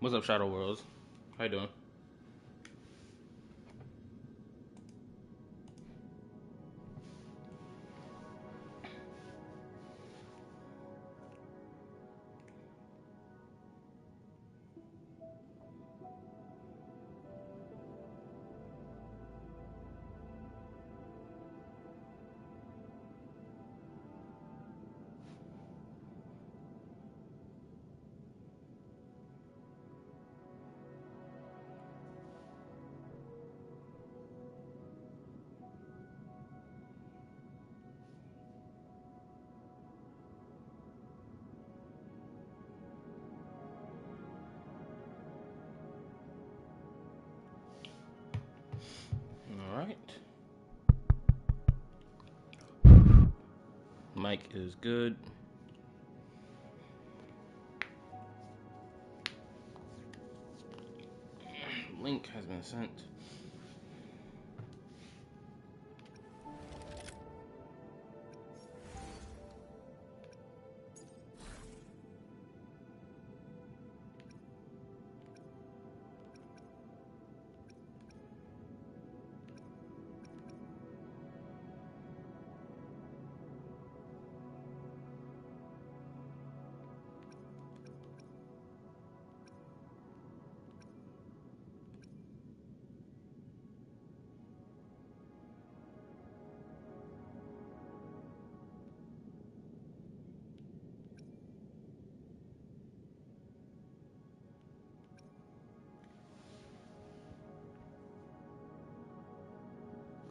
What's up, Shadow Worlds? How you doing? All right. Mic is good. Link has been sent.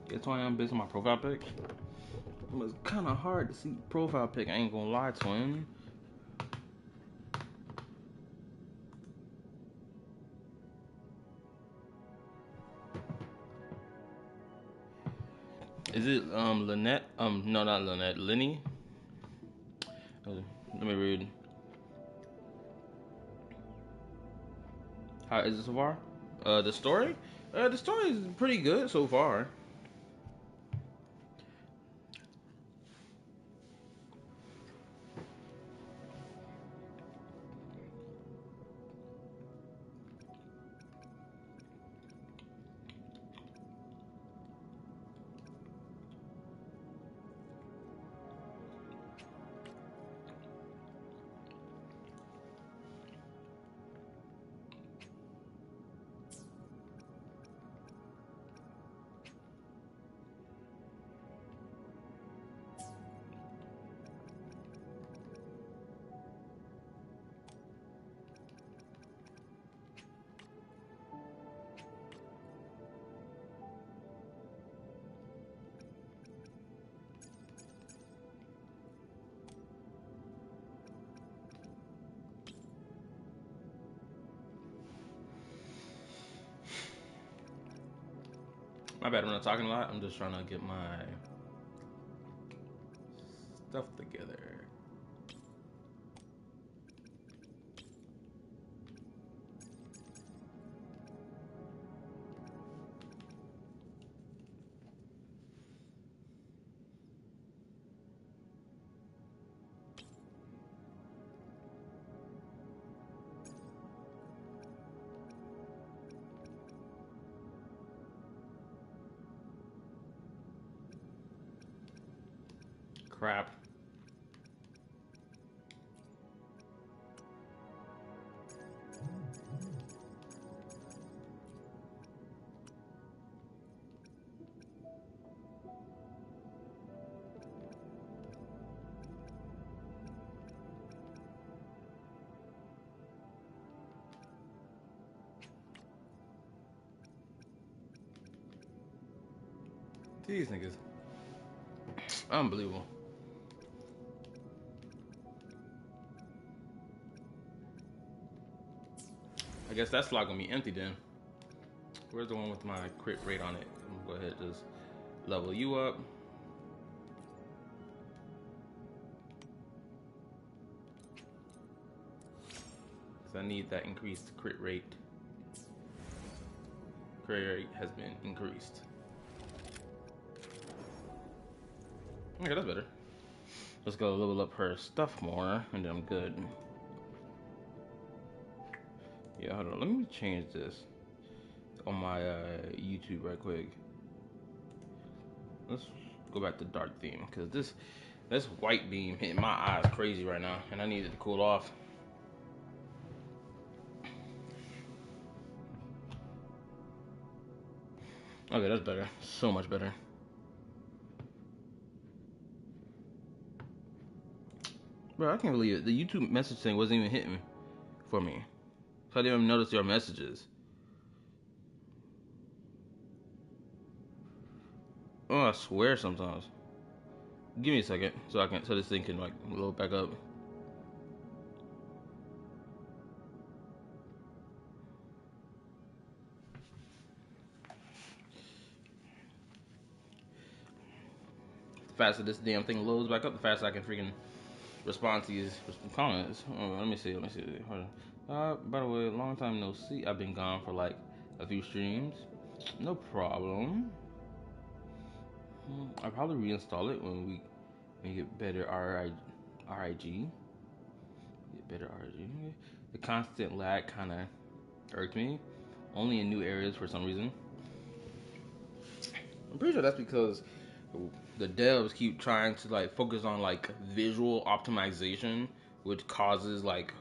It's why I'm based on my profile pic. It was kind of hard to see profile pic. I ain't gonna lie, twin. Is it Lynette? No, not Lynette. Lenny. Let me read. How is it so far? The story? The story is pretty good so far. My bad, I'm not talking a lot. I'm just trying to get my stuff together. Crap. These niggas. Unbelievable. I guess that slot gonna be empty then. Where's the one with my crit rate on it? I'm gonna go ahead and just level you up. Because I need that increased crit rate. Crit rate has been increased. Okay, that's better. Let's go level up her stuff more, and then I'm good. Yeah, hold on. Let me change this on my YouTube right quick. Let's go back to dark theme because this white beam hitting my eyes crazy right now, and I need it to cool off. Okay, that's better. So much better. Bro, I can't believe it. The YouTube message thing wasn't even hitting for me. So I didn't even notice your messages. Oh, I swear sometimes. Give me a second so this thing can like load back up. The faster this damn thing loads back up, the faster I can freaking respond to these comments. Oh, let me see. Hold on. By the way, long time no see. I've been gone for like a few streams. No problem. I'll probably reinstall it when we get better RIG. Get better RIG. The constant lag kind of irked me. Only in new areas for some reason. I'm pretty sure that's because the devs keep trying to like focus on like visual optimization, which causes like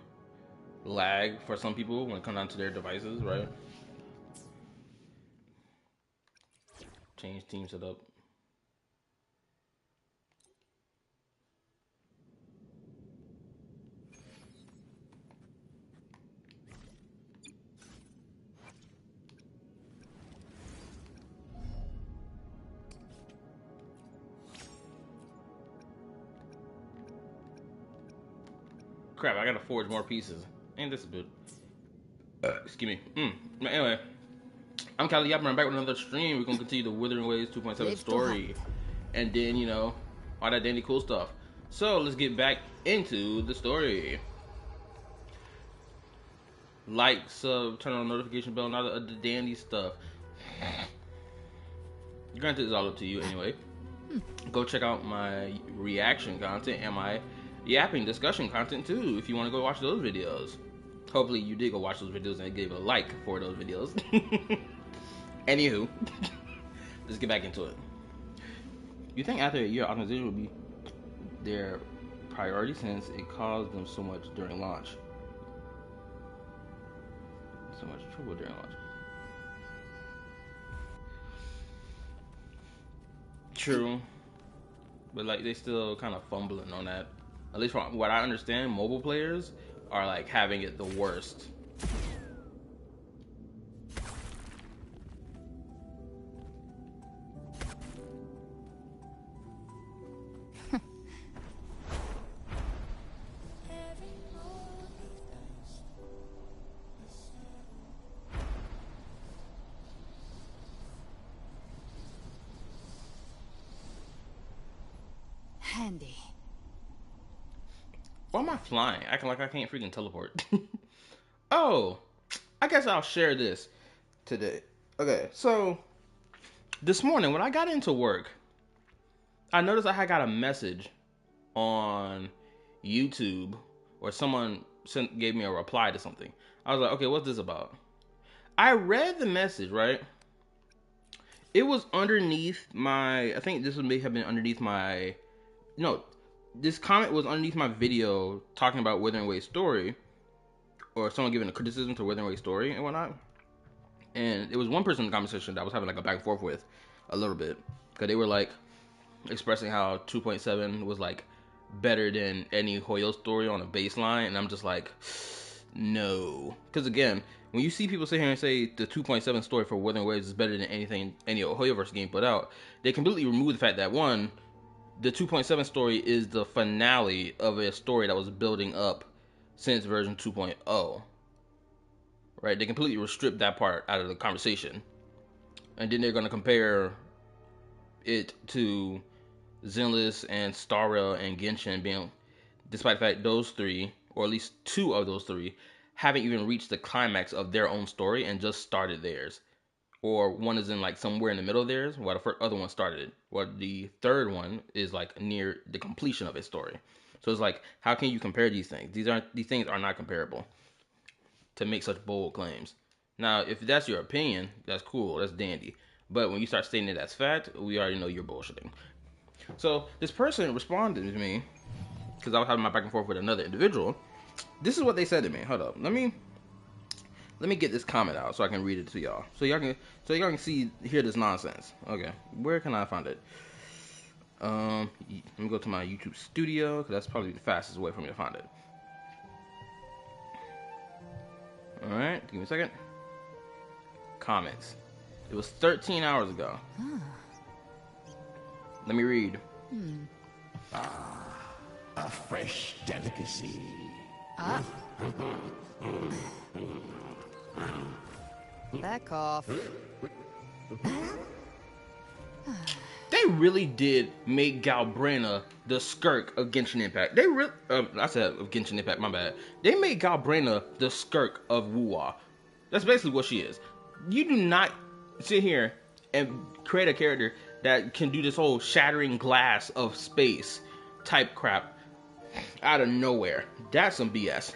lag for some people when it comes down to their devices, right? Change team setup. Crap, I gotta forge more pieces. Ain't this a bit? Excuse me. Anyway, I'm Cali Yapper. I'm back with another stream. We're gonna continue the Wuthering Waves 2.7 story, and then all that dandy cool stuff. So let's get back into the story. Like, sub, turn on the notification bell, and all the dandy stuff. Granted, it's all up to you anyway. Go check out my reaction content and my yapping discussion content too if you want to go watch those videos. Hopefully you did go watch those videos and gave a like for those videos. Anywho, let's get back into it. You think after a year, optimization would be their priority since it caused them so much during launch? So much trouble during launch. True. But like they still kind of fumbling on that. At least from what I understand, mobile players are like having it the worst. Handy. Why am I flying? Acting like I can't freaking teleport. Oh, I guess I'll share this today. Okay, so this morning when I got into work, I noticed I had got a message on YouTube or someone gave me a reply to something. I was like, okay, what's this about? I read the message, right? It was underneath I think this may have been underneath no, this comment was underneath my video talking about Wuthering Waves story, or someone giving a criticism to Wuthering Waves story and whatnot. And it was one person in the conversation that I was having like a back and forth with a little bit, because they were like expressing how 2.7 was like better than any Hoyo story on a baseline, and I'm just like, no, because again, when you see people sit here and say the 2.7 story for Wuthering Waves is better than anything any Hoyoverse game put out, they completely remove the fact that one, the 2.7 story is the finale of a story that was building up since version 2.0. Right? They completely strip that part out of the conversation. And then they're going to compare it to Zenless and Star Rail and Genshin being, despite the fact those three, or at least two of those three, haven't even reached the climax of their own story and just started theirs. Or one is in like somewhere in the middle of theirs, while the other one started it. While the third one is like near the completion of its story. So it's like, how can you compare these things? These things are not comparable. to make such bold claims. Now, if that's your opinion, that's cool, that's dandy. But when you start stating it as fact, we already know you're bullshitting. So this person responded to me because I was having my back and forth with another individual. This is what they said to me. Hold up, let me get this comment out so I can read it to y'all. So y'all can hear this nonsense. Okay, where can I find it? Let me go to my YouTube studio because that's probably the fastest way for me to find it. All right, give me a second. Comments. It was 13 hours ago. Let me read. A fresh delicacy. Back off. They really did make Galbrena the skirk of Genshin Impact. I said of Genshin Impact, my bad. They made Galbrena the skirk of Wuwa. That's basically what she is. You do not sit here and create a character that can do this whole shattering glass of space type crap out of nowhere. That's some BS.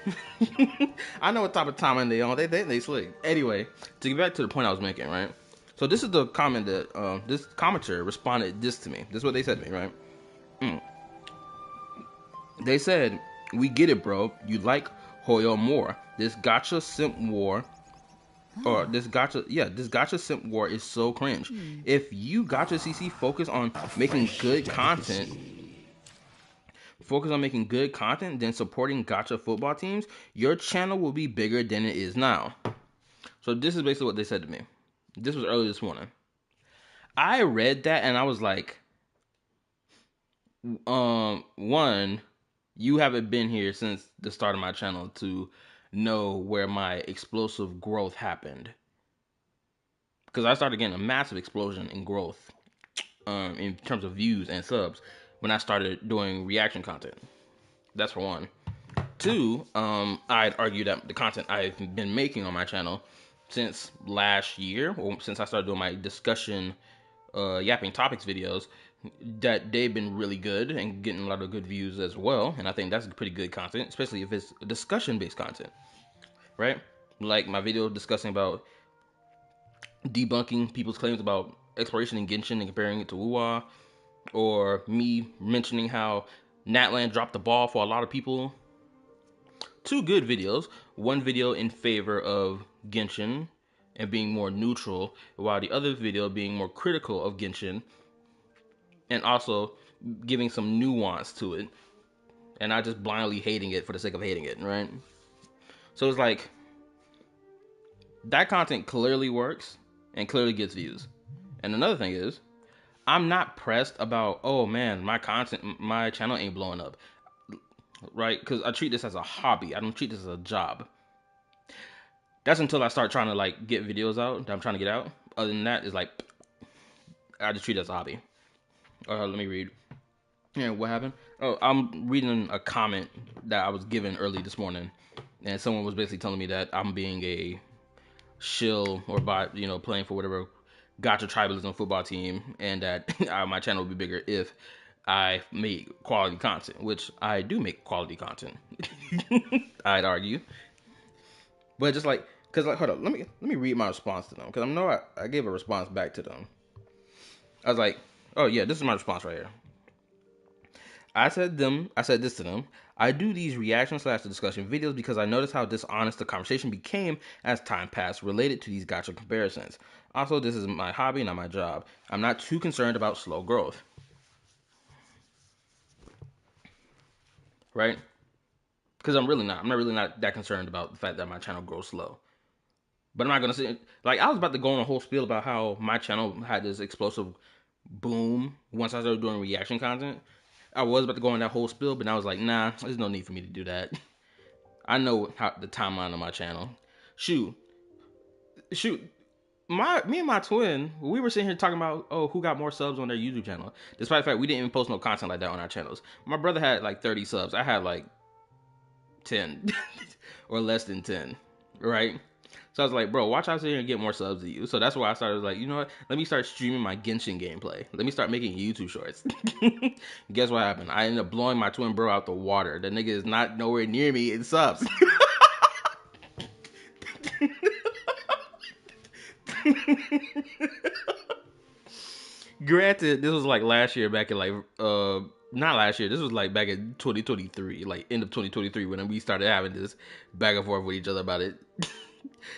I know what type of timing they on. They slick. Anyway, to get back to the point I was making, right? So this is the comment that this commenter responded this to me. This is what they said to me, right? They said, "We get it, bro. You like Hoyo more. This gacha simp war." Or this gacha simp war is so cringe. If you gacha CC focus on making good content, then supporting gacha football teams, your channel will be bigger than it is now. So this is basically what they said to me. This was early this morning. I read that and I was like, one, you haven't been here since the start of my channel to know where my explosive growth happened. Because I started getting a massive explosion in growth in terms of views and subs when I started doing reaction content. That's for one. Two, I'd argue that the content I've been making on my channel since last year, or since I started doing my discussion yapping topics videos, that they've been really good and getting a lot of good views as well. And I think that's pretty good content, especially if it's discussion-based content, right? Like my video discussing about debunking people's claims about exploration in Genshin and comparing it to Wuwa, or me mentioning how Natland dropped the ball for a lot of people. Two good videos. One video in favor of Genshin and being more neutral, while the other video being more critical of Genshin and also giving some nuance to it and not just blindly hating it for the sake of hating it, right? So it's like, that content clearly works and clearly gets views. And another thing is, I'm not pressed about, oh man, my channel ain't blowing up, right? Because I treat this as a hobby. I don't treat this as a job. That's until I start trying to like get videos out that I'm trying to get out. Other than that, it's like, I just treat it as a hobby. Let me read. Yeah, what happened? Oh, I'm reading a comment that I was given early this morning, and someone was basically telling me that I'm being a shill or playing for whatever gacha tribalism football team, and that my channel would be bigger if I make quality content, which I do make quality content. I'd argue, but just like, cause like, hold up, let me read my response to them, because I know I gave a response back to them. I was like, oh yeah, this is my response right here. I said this to them. I do these reaction/discussion videos because I noticed how dishonest the conversation became as time passed related to these gacha comparisons. Also, this is my hobby, not my job. I'm not too concerned about slow growth. Right? Because I'm not really not that concerned about the fact that my channel grows slow. But I'm not going to say, like, I was about to go on a whole spiel about how my channel had this explosive boom once I started doing reaction content. I was about to go on that whole spiel, but I was like, nah, there's no need for me to do that. I know how the timeline of my channel. Shoot. Me and my twin, we were sitting here talking about, who got more subs on their YouTube channel. Despite the fact we didn't even post no content like that on our channels. My brother had like 30 subs. I had like 10 or less than 10, right? So I was like, bro, watch out here and get more subs than you. So that's why I started like, you know what? Let me start streaming my Genshin gameplay. Let me start making YouTube shorts. Guess what happened? I ended up blowing my twin bro out the water. The nigga is not nowhere near me in subs. Granted, this was like last year, back in like not last year. This was like back in 2023, like end of 2023, when we started having this back and forth with each other about it.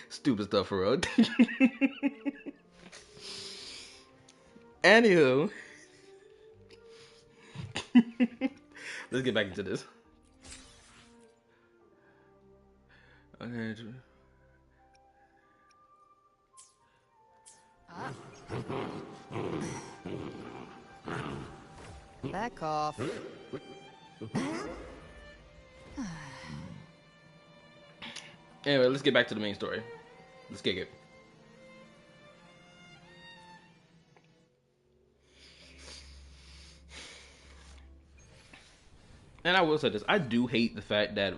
Stupid stuff for real. Anywho, let's get back into this. Okay. Back off. Anyway, let's get back to the main story. Let's kick it. And I will say this: I do hate the fact that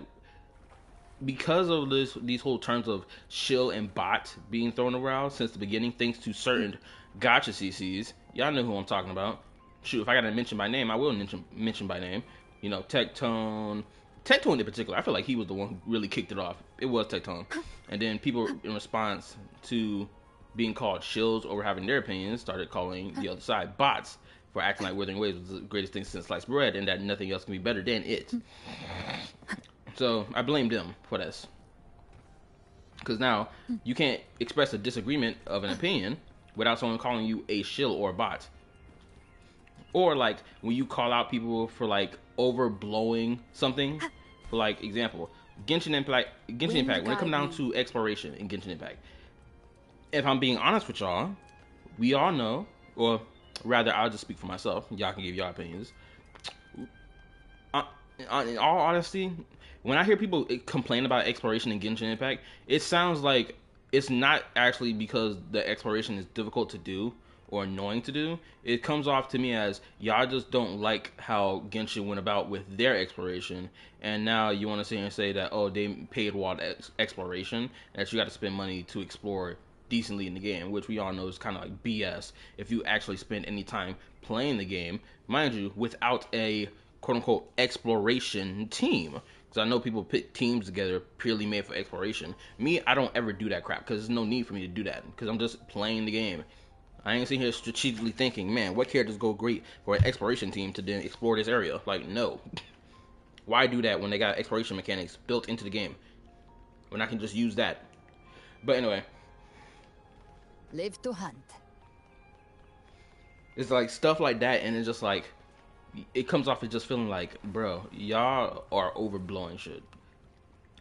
because of these whole terms of shill and bot being thrown around since the beginning, thanks to certain gotcha CCs. Y'all know who I'm talking about. Shoot, if I gotta mention by name, I will mention by name. You know, Tectone in particular. I feel like he was the one who really kicked it off. It was Tectone, and then people in response to being called shills or having their opinions started calling the other side bots for acting like Wuthering Waves was the greatest thing since sliced bread, and that nothing else can be better than it. So I blame them for this. Because now you can't express a disagreement of an opinion without someone calling you a shill or a bot. Or like when you call out people for like overblowing something. For like example, Genshin Impact. When it comes down to exploration in Genshin Impact, if I'm being honest with y'all, we all know, or rather, I'll just speak for myself. Y'all can give y'all opinions. In all honesty, when I hear people complain about exploration in Genshin Impact, it sounds like it's not actually because the exploration is difficult to do or annoying to do. It comes off to me as y'all just don't like how Genshin went about with their exploration, and now you want to sit here and say that, oh, they paid walled exploration, that you got to spend money to explore decently in the game, which we all know is kind of like BS if you actually spend any time playing the game, mind you, without a quote-unquote exploration team. Because I know people put teams together purely made for exploration. Me, I don't ever do that crap because there's no need for me to do that because I'm just playing the game. I ain't sitting here strategically thinking, man, what characters go great for an exploration team to then explore this area? Like, no. Why do that when they got exploration mechanics built into the game? When I can just use that. But anyway. Live to hunt. It's like stuff like that, and it's just like, it comes off as just feeling like, bro, y'all are overblowing shit.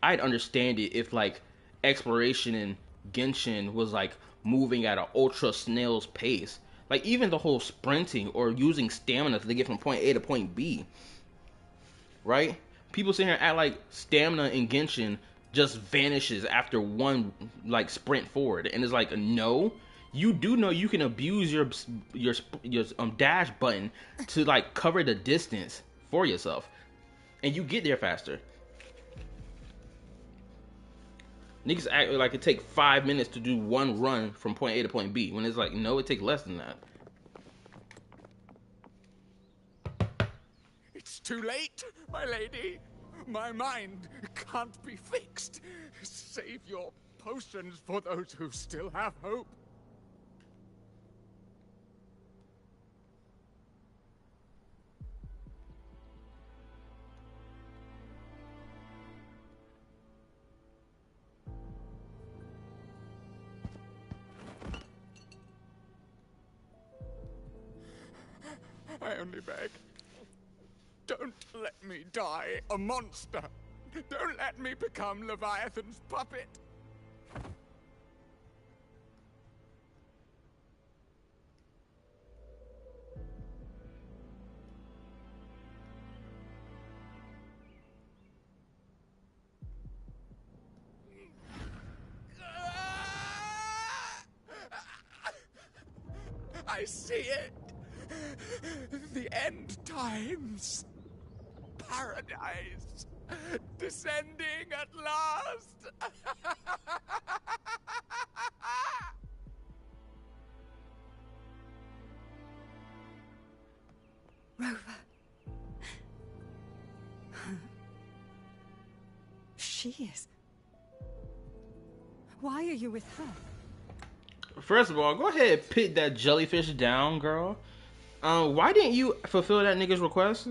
I'd understand it if like exploration in Genshin was like moving at an ultra snail's pace. Like even the whole sprinting or using stamina to get from point A to point B. Right? People sit here and act like stamina in Genshin just vanishes after one like sprint forward, and it's like, no. You do know you can abuse your dash button to like cover the distance for yourself, and you get there faster. Niggas act like it take 5 minutes to do one run from point A to point B, when it's like, no, it takes less than that. It's too late, my lady. My mind can't be fixed. Save your potions for those who still have hope. I only beg. Don't let me die a monster. Don't let me become Leviathan's puppet. I see it. The end times. Paradise. Descending at last. Rover. She is... Why are you with her? First of all, go ahead, put that jellyfish down, girl. Why didn't you fulfill that nigga's request?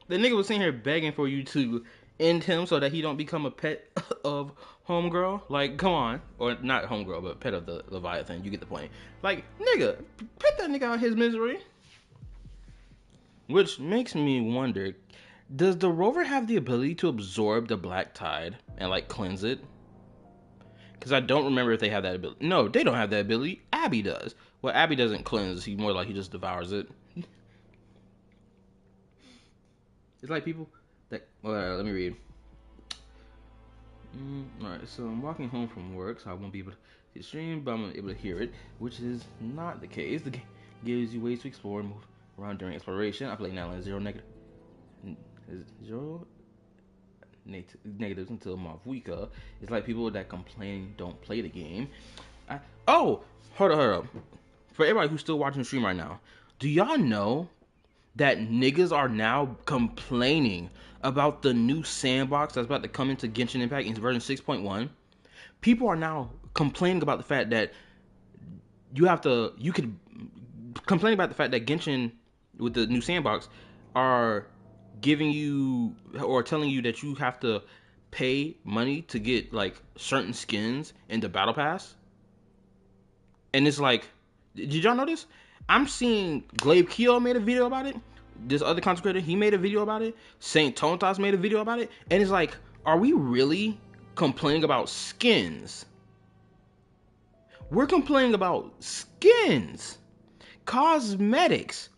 The nigga was sitting here begging for you to end him so that he don't become a pet of homegirl. Like, come on. Or not homegirl, but pet of the Leviathan. You get the point. Like, nigga, put that nigga out of his misery. Which makes me wonder, does the rover have the ability to absorb the black tide and, like, cleanse it? Because I don't remember if they have that ability. No, they don't have that ability. Abby does. Well, Abby doesn't cleanse. He more like he just devours it. It's like people that... Well, let me read. Alright, so I'm walking home from work, so I won't be able to see the stream, but I'm going to be able to hear it, which is not the case. The game gives you ways to explore and move around during exploration. I play now like zero negatives until Mavwika. It's like people that complain don't play the game. Hold up. For everybody who's still watching the stream right now, do y'all know that niggas are now complaining about the new sandbox that's about to come into Genshin Impact in version 6.1? People are now complaining about the fact that you could complain about the fact that Genshin with the new sandbox are giving you or telling you that you have to pay money to get like certain skins in the battle pass. And it's like, did y'all know this? I'm seeing Glaive Keo made a video about it. This other content creator, he made a video about it. Saint Tontas made a video about it. And it's like, are we really complaining about skins? We're complaining about skins, cosmetics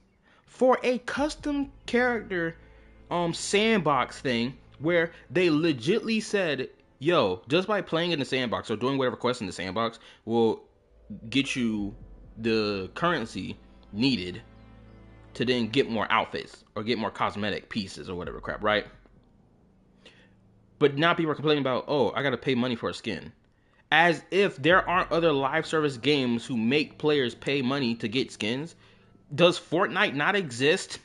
for a custom character sandbox thing where they legitly said, yo, just by playing in the sandbox or doing whatever quest in the sandbox will get you the currency needed to then get more outfits or get more cosmetic pieces or whatever crap, right? But now people are complaining about, oh, I gotta pay money for a skin. As if there aren't other live service games who make players pay money to get skins. Does Fortnite not exist?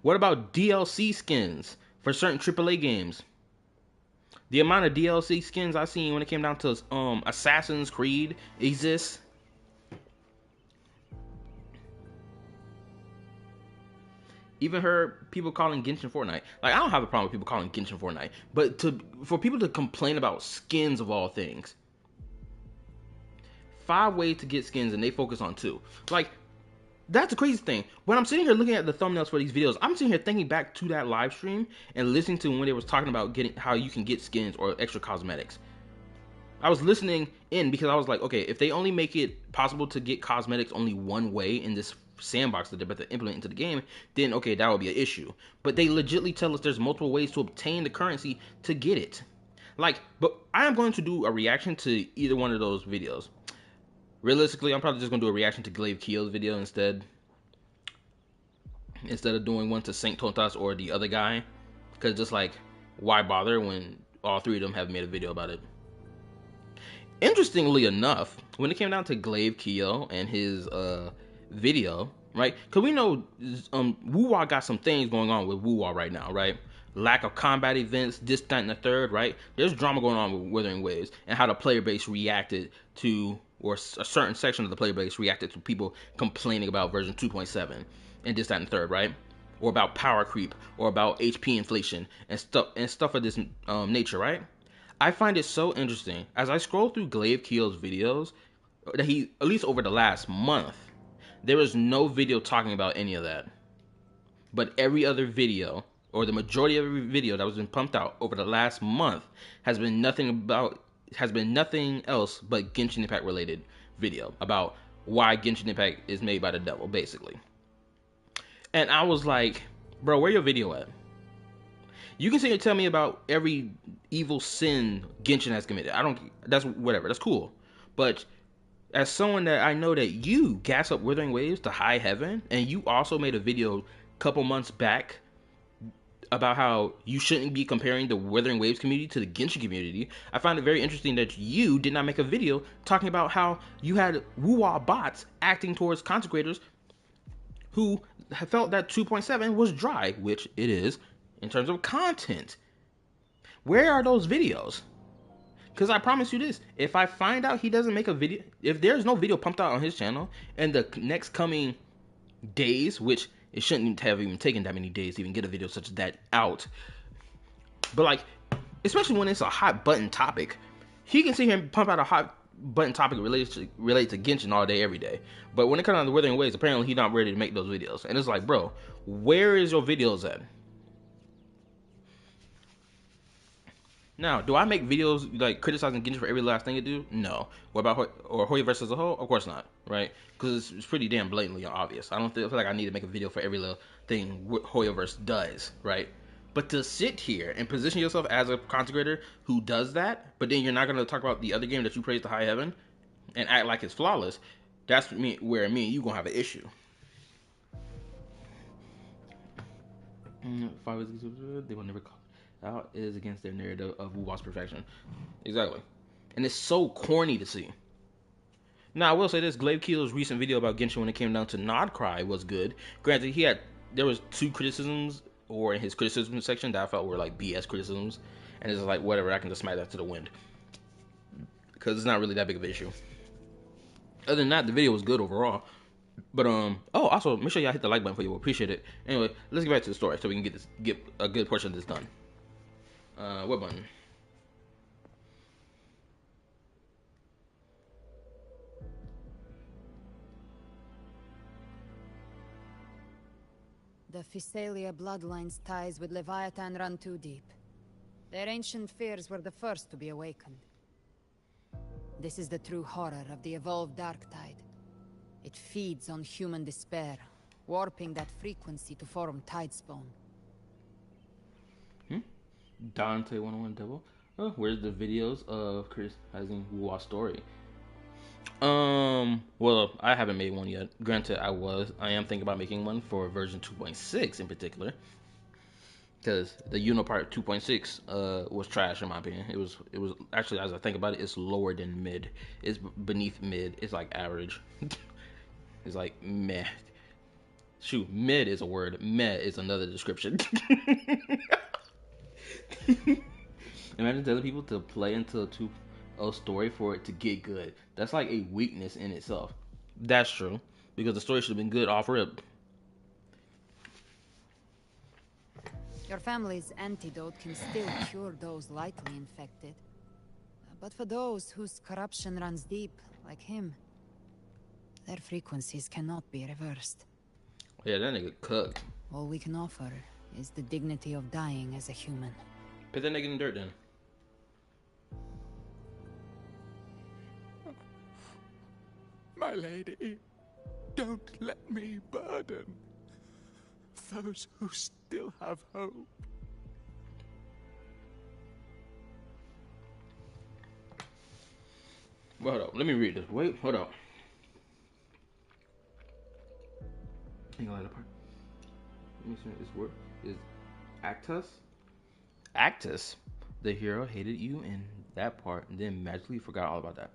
What about DLC skins for certain AAA games? The amount of DLC skins I've seen when it came down to Assassin's Creed exists. Even heard people calling Genshin Fortnite. Like, I don't have a problem with people calling Genshin Fortnite, but for people to complain about skins of all things. 5 ways to get skins and they focus on 2. Like, that's the crazy thing. When I'm sitting here looking at the thumbnails for these videos, I'm sitting here thinking back to that live stream and listening to when they was talking about getting how you can get skins or extra cosmetics. I was listening in because I was like, okay, if they only make it possible to get cosmetics only one way in this sandbox that they're about to implement into the game, then okay, that would be an issue. But they legitimately tell us there's multiple ways to obtain the currency to get it. Like, but I am going to do a reaction to either one of those videos. Realistically, I'm probably just going to do a reaction to Glaive Keel's video instead of doing one to Saint Tontas or the other guy. Because just like, why bother when all 3 of them have made a video about it? Interestingly enough, when it came down to Glaive Keo and his video, right? Because we know Wuwa got some things going on with Wuwa right now, right? Lack of combat events, this, that, and the third, right? There's drama going on with Wuthering Waves and how the player base reacted to, or a certain section of the player base reacted to people complaining about version 2.7 and this, that, and the third, right? Or about power creep, or about HP inflation and stuff of this nature, right? I find it so interesting as I scroll through Glaive Keel's videos that he, at least over the last month, there is no video talking about any of that. But every other video, or the majority of every video that was been pumped out over the last month, has been nothing else but Genshin Impact related video about why Genshin Impact is made by the devil, basically. And I was like, bro, where your video at? You can sit here and tell me about every evil sin Genshin has committed. That's whatever, that's cool. But as someone that I know that you gas up Wuthering Waves to high heaven, and you also made a video a couple months back about how you shouldn't be comparing the Wuthering Waves community to the Genshin community, I find it very interesting that you did not make a video talking about how you had Wuwa bots acting towards content creators who felt that 2.7 was dry, which it is, in terms of content. Where are those videos? Because I promise you this, if I find out he doesn't make a video, if there's no video pumped out on his channel, and the next coming days, which it shouldn't have even taken that many days to even get a video such as that out, but like, especially when it's a hot button topic, he can sit here and pump out a hot button topic related to Genshin all day, every day. But when it comes down to Wuthering Waves, apparently he's not ready to make those videos. And it's like, bro, where is your videos at? Now, do I make videos like criticizing Genshin for every last thing it do? No. What about Hoyoverse as a whole? Of course not, right? Because it's pretty damn blatantly obvious. I don't feel like I need to make a video for every little thing Hoyoverse does, right? But to sit here and position yourself as a content creator who does that, but then you're not going to talk about the other game that you praise to high heaven and act like it's flawless, that's where me and you going to have an issue. They will never call out is against their narrative of Wu's perfection. Exactly. And it's so corny to see. Now, I will say this, Glaive Keel's recent video about Genshin when it came down to Nod Cry was good. Granted, there was 2 criticisms, or in his criticism section, that I felt were like BS criticisms. And it's like, whatever, I can just smack that to the wind. Because it's not really that big of an issue. Other than that, the video was good overall. But also make sure y'all hit the like button for you. We'll appreciate it. Anyway, let's get back to the story so we can get a good portion of this done. What button? The Physalia bloodline's ties with Leviathan run too deep. Their ancient fears were the first to be awakened. This is the true horror of the evolved Darktide. It feeds on human despair, warping that frequency to form Tidespawn. Dante 101 Devil. Oh, where's the videos of criticizing Wu's story? Well, I haven't made one yet. Granted, I am thinking about making one for version 2.6 in particular. Because the Unipart 2.6 was trash in my opinion. It was actually, as I think about it, it's lower than mid. It's beneath mid. It's like average. It's like meh. Shoot, mid is a word. Meh is another description. Imagine telling people to play into a story for it to get good. That's like a weakness in itself. That's true. Because the story should have been good off rip. Your family's antidote can still cure those lightly infected. But for those whose corruption runs deep, like him, their frequencies cannot be reversed. Yeah, that nigga cooked. All we can offer is the dignity of dying as a human. Put that nigga in the dirt then. My lady, don't let me burden those who still have hope. Well, hold up. Let me read this. Wait, hold up. Ain't gonna let it part. Let me see this word. Is Actus? Actus, the hero, hated you in that part and then magically forgot all about that.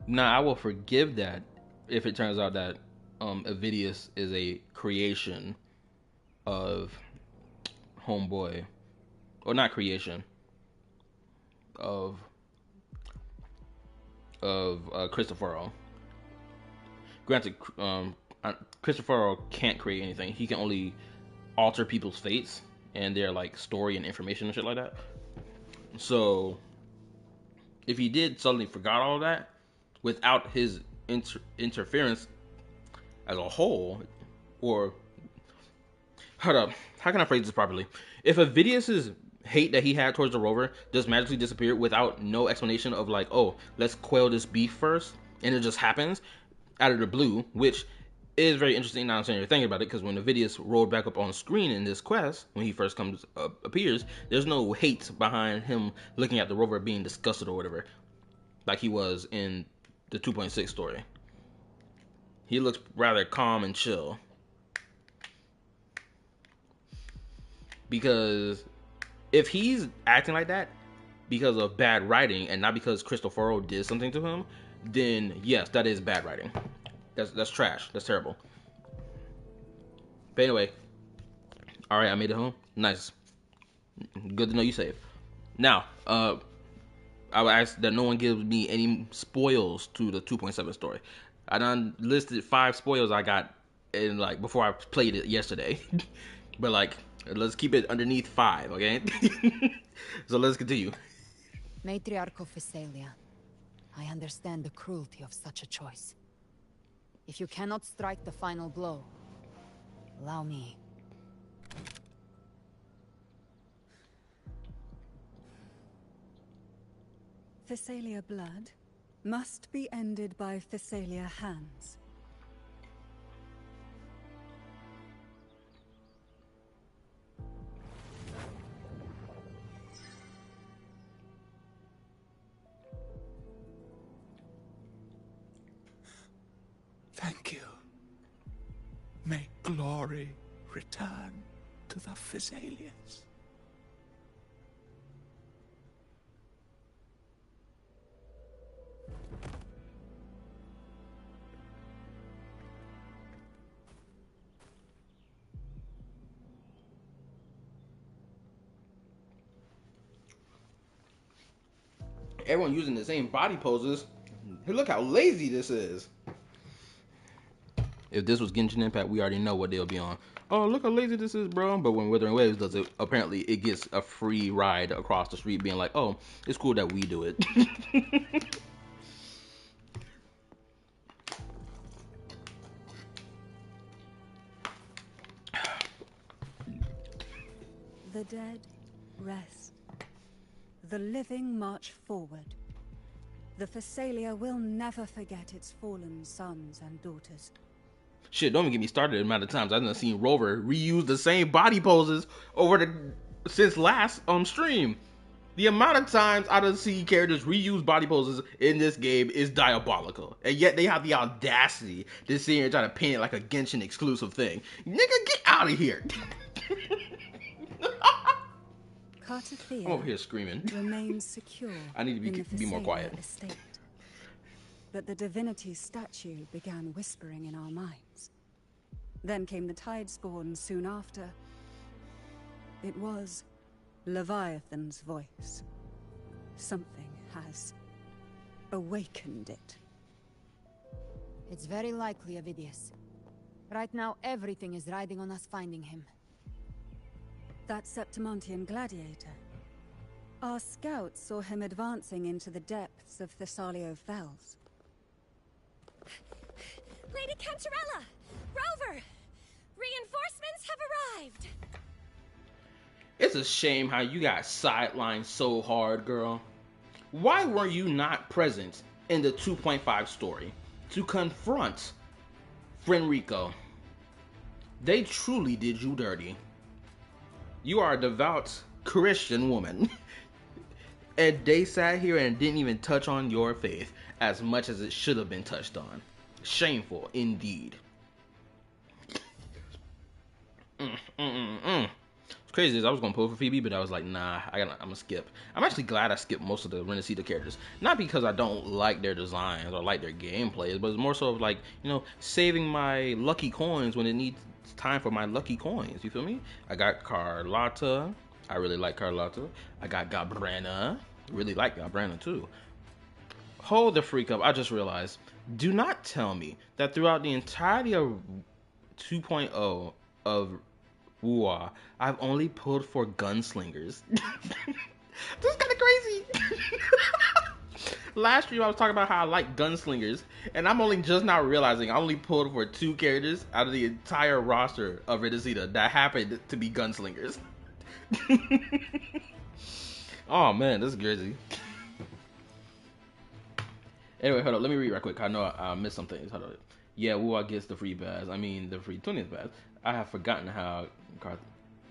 Now, I will forgive that if it turns out that Avidius is a creation of Homeboy. Or not creation. Of Cristoforo. Granted, Cristoforo can't create anything. He can only alter people's fates and their like story and information and shit like that. So, if he did suddenly forgot all that without his interference as a whole, or hold up, how can I phrase this properly? If Avidius's hate that he had towards the rover just magically disappeared without no explanation of like, oh, let's quell this beef first, and it just happens out of the blue, which is very interesting now I'm saying you're thinking about it, because when Avidius rolled back up on screen in this quest, when he first appears, there's no hate behind him looking at the rover being disgusted or whatever, like he was in the 2.6 story. He looks rather calm and chill. Because if he's acting like that because of bad writing and not because Cristoforo did something to him, then yes, that is bad writing. That's trash. That's terrible. But anyway, all right, I made it home. Nice. Good to know you safe. Now, I would ask that no one gives me any spoils to the 2.7 story. I done listed 5 spoils I got in like before I played it yesterday. But like, let's keep it underneath 5, okay? So let's continue. Matriarch of Physalia, I understand the cruelty of such a choice. If you cannot strike the final blow, allow me. Physalia blood must be ended by Physalia hands. Thank you. May glory return to the Physalians. Everyone using the same body poses. Hey, look how lazy this is. If this was Genshin Impact, we already know what they'll be on. Oh, look how lazy this is, bro. But when Wuthering Waves does it, apparently it gets a free ride across the street being like, oh, it's cool that we do it. The dead rest. The living march forward. The Physalia will never forget its fallen sons and daughters. Shit, don't even get me started the amount of times I've done seen Rover reuse the same body poses since last stream. The amount of times I done see characters reuse body poses in this game is diabolical. And yet they have the audacity to sit here and try to paint it like a Genshin exclusive thing. Nigga, get out of here. Cartathea I'm over here screaming. remains secure. I need to be more Physalia quiet. Estate. But the divinity's statue began whispering in our minds. Then came the Tidespawn soon after. It was Leviathan's voice. Something has awakened it. It's very likely, Avidius. Right now, everything is riding on us finding him. That Septimontian gladiator. Our scouts saw him advancing into the depths of Thessalio Fells. Lady Cantarella! Rover! Reinforcements have arrived! It's a shame how you got sidelined so hard, girl. Why were you not present in the 2.5 story to confront Fenrico? They truly did you dirty. You are a devout Christian woman. And they sat here and didn't even touch on your faith as much as it should have been touched on. Shameful indeed. It's crazy as I was gonna pull for Phoebe, but I was like, nah, I'm gonna skip. I'm actually glad I skipped most of the Renacida characters. Not because I don't like their designs or like their gameplays, but it's more so of like, you know, saving my lucky coins when it needs time for my lucky coins. You feel me? I got Carlotta. I really like Carlotta. I got Gabrana. Really like Gabrana too. Hold the freak up. I just realized. Do not tell me that throughout the entirety of 2.0 of Wua, I've only pulled for gunslingers. This is kind of crazy. Last stream I was talking about how I like gunslingers, and I'm only just now realizing I only pulled for 2 characters out of the entire roster of Renacida that happened to be gunslingers. Oh man, this is crazy. Anyway, hold up. Let me read right quick. I know I missed some things. Hold up. Yeah, Wua gets the free badge. I mean, the free 20th badge. I have forgotten how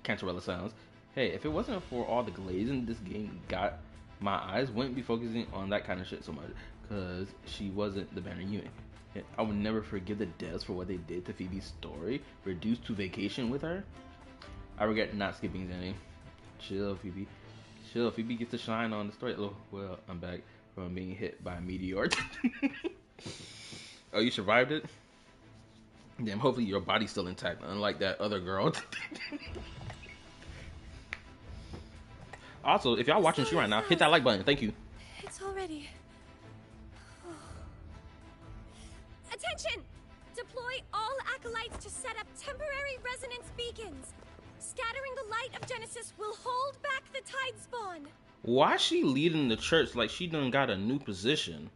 Cantarella sounds. Hey, if it wasn't for all the glazing this game got, my eyes wouldn't be focusing on that kind of shit so much. Because she wasn't the banner unit. I would never forgive the devs for what they did to Phoebe's story, reduced to vacation with her. I regret not skipping Zenny. Chill, Phoebe. Chill, Phoebe gets to shine on the story. Oh, well, I'm back from being hit by a meteor. Oh, you survived it? Damn, hopefully your body's still intact, unlike that other girl. Also, if y'all watching the stream right now, hit that like button. Thank you. It's already. Attention! Deploy all acolytes to set up temporary resonance beacons. Scattering the light of Genesis will hold back the tide spawn. Why is she leading the church like she done got a new position?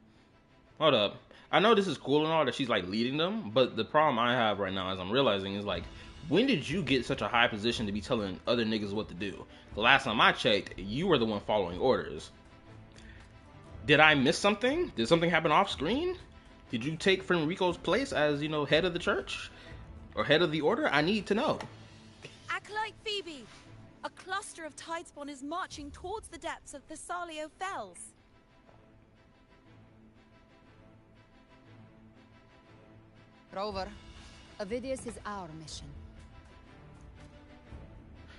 Hold up. I know this is cool and all that she's like leading them, but the problem I have right now, as I'm realizing, is like, when did you get such a high position to be telling other niggas what to do? The last time I checked, you were the one following orders. Did I miss something? Did something happen off screen? Did you take Fenrico's place as, you know, head of the church? Or head of the order? I need to know. Acolyte Phoebe, a cluster of tidespawn is marching towards the depths of Thessalio Fells. Rover, Avidius is our mission.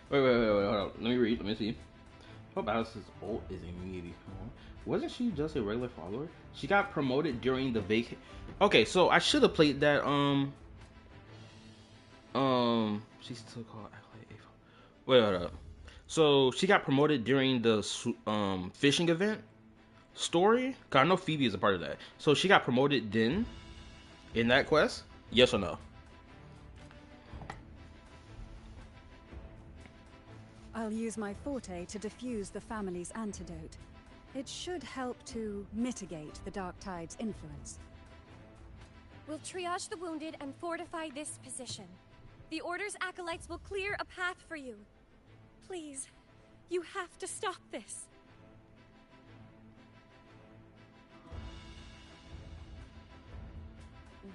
Wait, hold on. Let me read. Let me see. Hope Alice's ult is immediately. Wasn't she just a regular follower? She got promoted during the vac. Okay, so I should have played that. She's still called Acolyte A. Wait, hold up. So she got promoted during the fishing event story. Cause I know Phoebe is a part of that. So she got promoted then in that quest. Yes or no? I'll use my forte to diffuse the family's antidote. It should help to mitigate the Dark Tide's influence. We'll triage the wounded and fortify this position. The Order's acolytes will clear a path for you. Please, you have to stop this.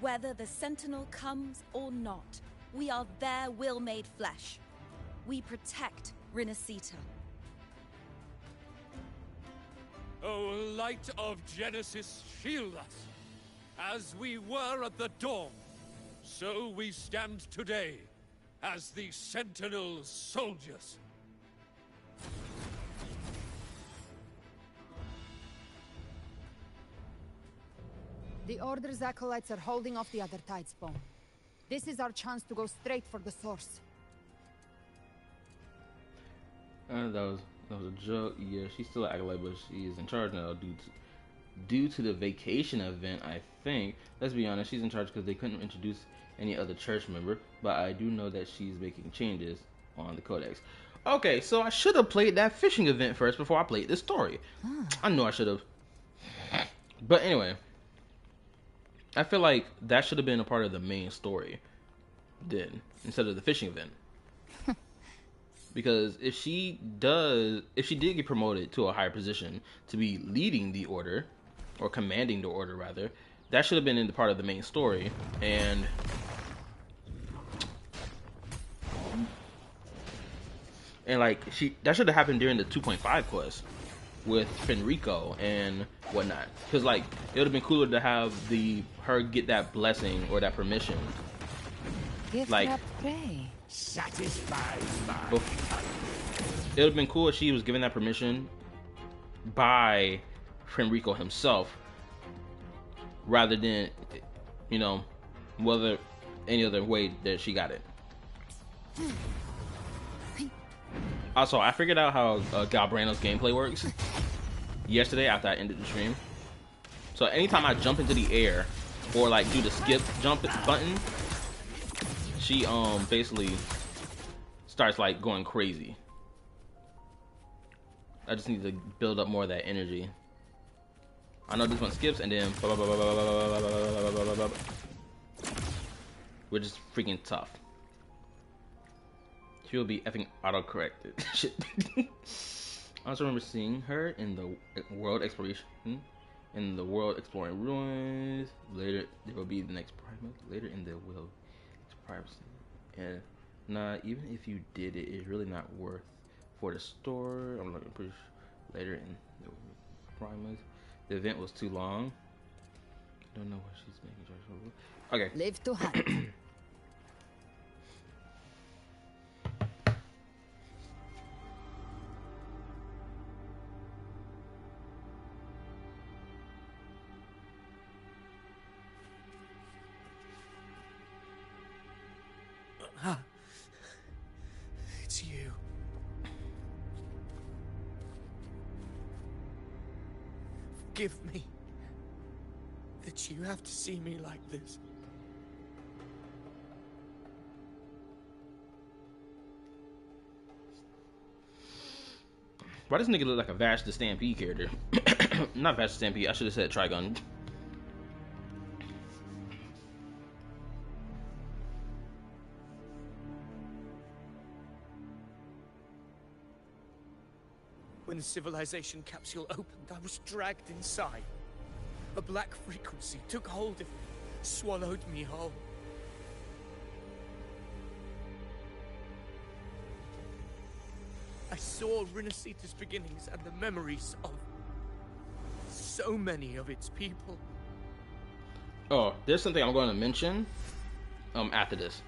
Whether the Sentinel comes or not, we are their will made flesh. We protect Rinasita. O light of Genesis, shield us. As we were at the dawn, so we stand today as the Sentinel soldiers. The Order's acolytes are holding off the other tidespawn. This is our chance to go straight for the source. That was a joke. Yeah, she's still an acolyte, but she is in charge now due to the vacation event. I think. Let's be honest, she's in charge because they couldn't introduce any other church member. But I do know that she's making changes on the codex. Okay, so I should have played that fishing event first before I played this story. I knew I should have. But anyway, I feel like that should have been a part of the main story then, instead of the fishing event. Because if she did get promoted to a higher position to be leading the order, or commanding the order rather, that should have been in the part of the main story. And like that should have happened during the 2.5 quest with Fenrico and whatnot. Because like it would have been cooler to have her get that blessing or that permission. Gift Like, wrapped prey. Satisfied it would have been cool if she was given that permission by Fenrico himself, rather than, you know, whether any other way that she got it. Also, I figured out how Galbrano's gameplay works yesterday after I ended the stream. So anytime I jump into the air or like do the skip jump button, she basically starts like going crazy. I just need to build up more of that energy. I know this one skips and then which is freaking tough. She'll be effing autocorrected. Shit. I also remember seeing her in the world exploration, in the world exploring ruins. Later there will be the next Primus. Later in the will privacy. And nah, even if you did it, it's really not worth for the store. I'm looking pretty later in the Primus. The event was too long. I don't know what she's making charge of. Okay. Live to hunt. It's you. forgive me that you have to see me like this. Why does nigga look like a Vash the Stampede character? Not Vash the Stampede, I should have said Trigun. When the civilization capsule opened, I was dragged inside. A black frequency took hold of me, swallowed me whole. I saw Rinasita's beginnings and the memories of so many of its people. Oh, there's something I'm going to mention after this.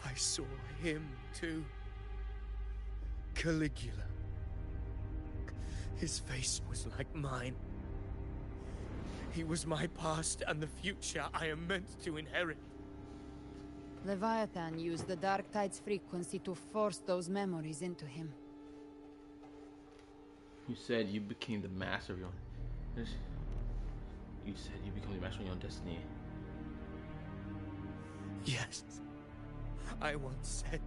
I saw him too. Caligula. His face was like mine. He was my past and the future I am meant to inherit. Leviathan used the Dark Tide's frequency to force those memories into him. You said you became the master of your... You said you became the master of your own destiny. Yes. I once said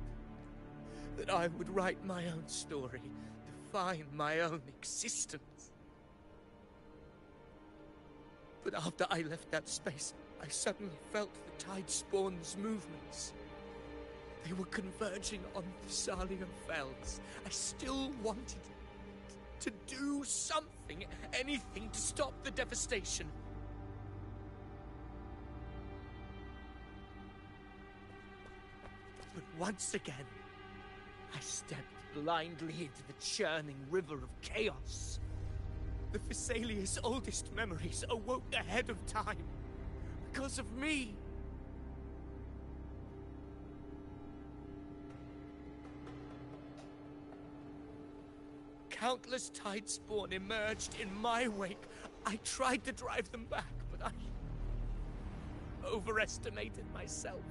that I would write my own story, define my own existence. But after I left that space, I suddenly felt the Tide Spawn's movements. They were converging on Thessalia Fells. I still wanted to do something, anything to stop the devastation. But once again, I stepped blindly into the churning river of chaos. The Thessalia's oldest memories awoke ahead of time. Because of me. Countless Tide Spawn emerged in my wake. I tried to drive them back, but I overestimated myself.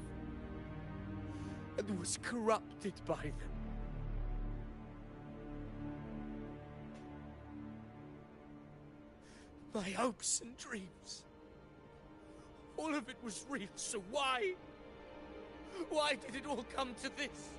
And was corrupted by them. My hopes and dreams. All of it was real, so why? Why did it all come to this?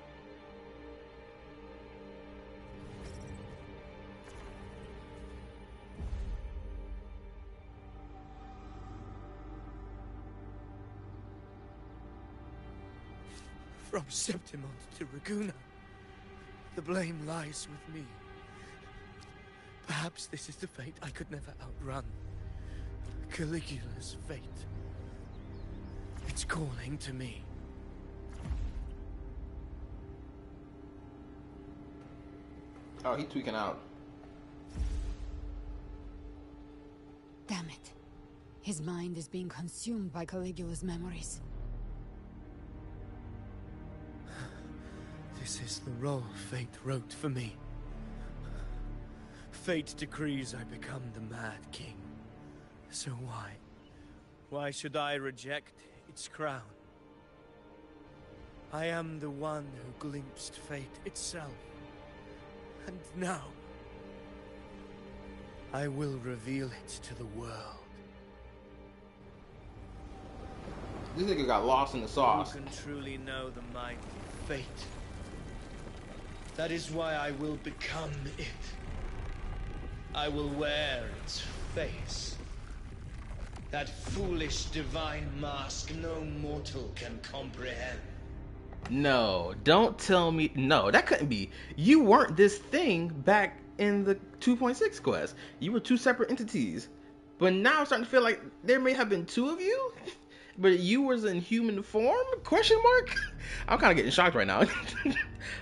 From Septimont to Raguna, the blame lies with me. Perhaps this is the fate I could never outrun. Caligula's fate. It's calling to me. Oh, he tweaking out. Damn it. His mind is being consumed by Caligula's memories. This is the role fate wrote for me. Fate decrees I become the Mad King. So why? Why should I reject its crown? I am the one who glimpsed fate itself. And now, I will reveal it to the world. This nigga got lost in the sauce. Who can truly know the might of fate? That is why I will become it. I will wear its face. That foolish divine mask no mortal can comprehend. No, don't tell me. No, that couldn't be. You weren't this thing back in the 2.6 quest. You were two separate entities. But now I'm starting to feel like there may have been two of you. But you was in human form? Question mark? I'm kind of getting shocked right now.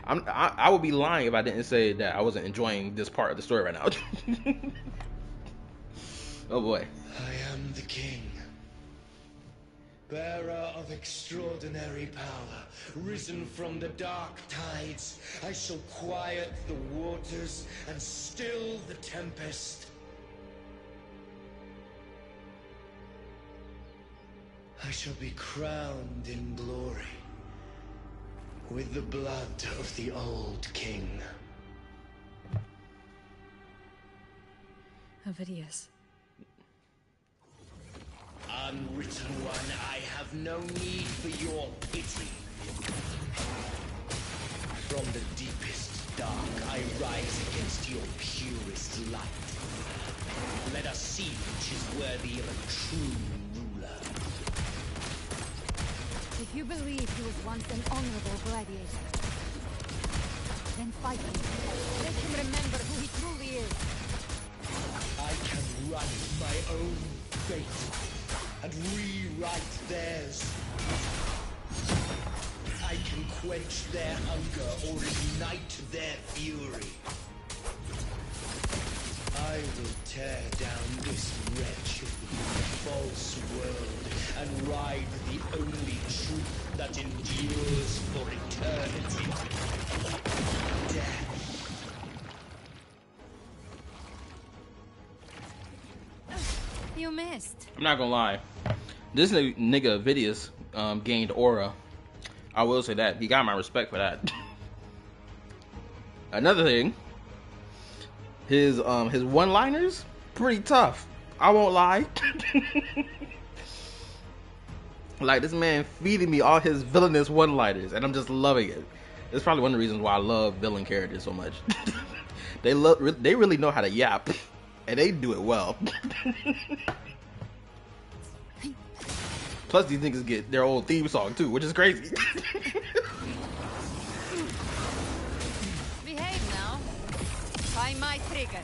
I would be lying if I didn't say that I wasn't enjoying this part of the story right now. Oh boy. I am the king, bearer of extraordinary power, risen from the dark tides. I shall quiet the waters and still the tempest. I shall be crowned in glory with the blood of the old king. Ovidius, Unwritten one, I have no need for your pity. From the deepest dark, I rise against your purest light. Let us see which is worthy of a true ruler. If you believe he was once an honorable gladiator, then fight him. Let him remember who he truly is. I can write my own fate and rewrite theirs. I can quench their hunger or ignite their fury. I will tear down this wretched, false world and ride the only truth that endures for eternity. Death. You missed. I'm not gonna lie. This nigga Vidius gained aura. I will say that. He got my respect for that. Another thing, his one-liners, pretty tough. I won't lie. Like, this man feeding me all his villainous one-liners, and I'm just loving it. It's probably one of the reasons why I love villain characters so much. They really know how to yap, and they do it well. Plus, these niggas get their own theme song too, which is crazy. Behave now. By my trigger.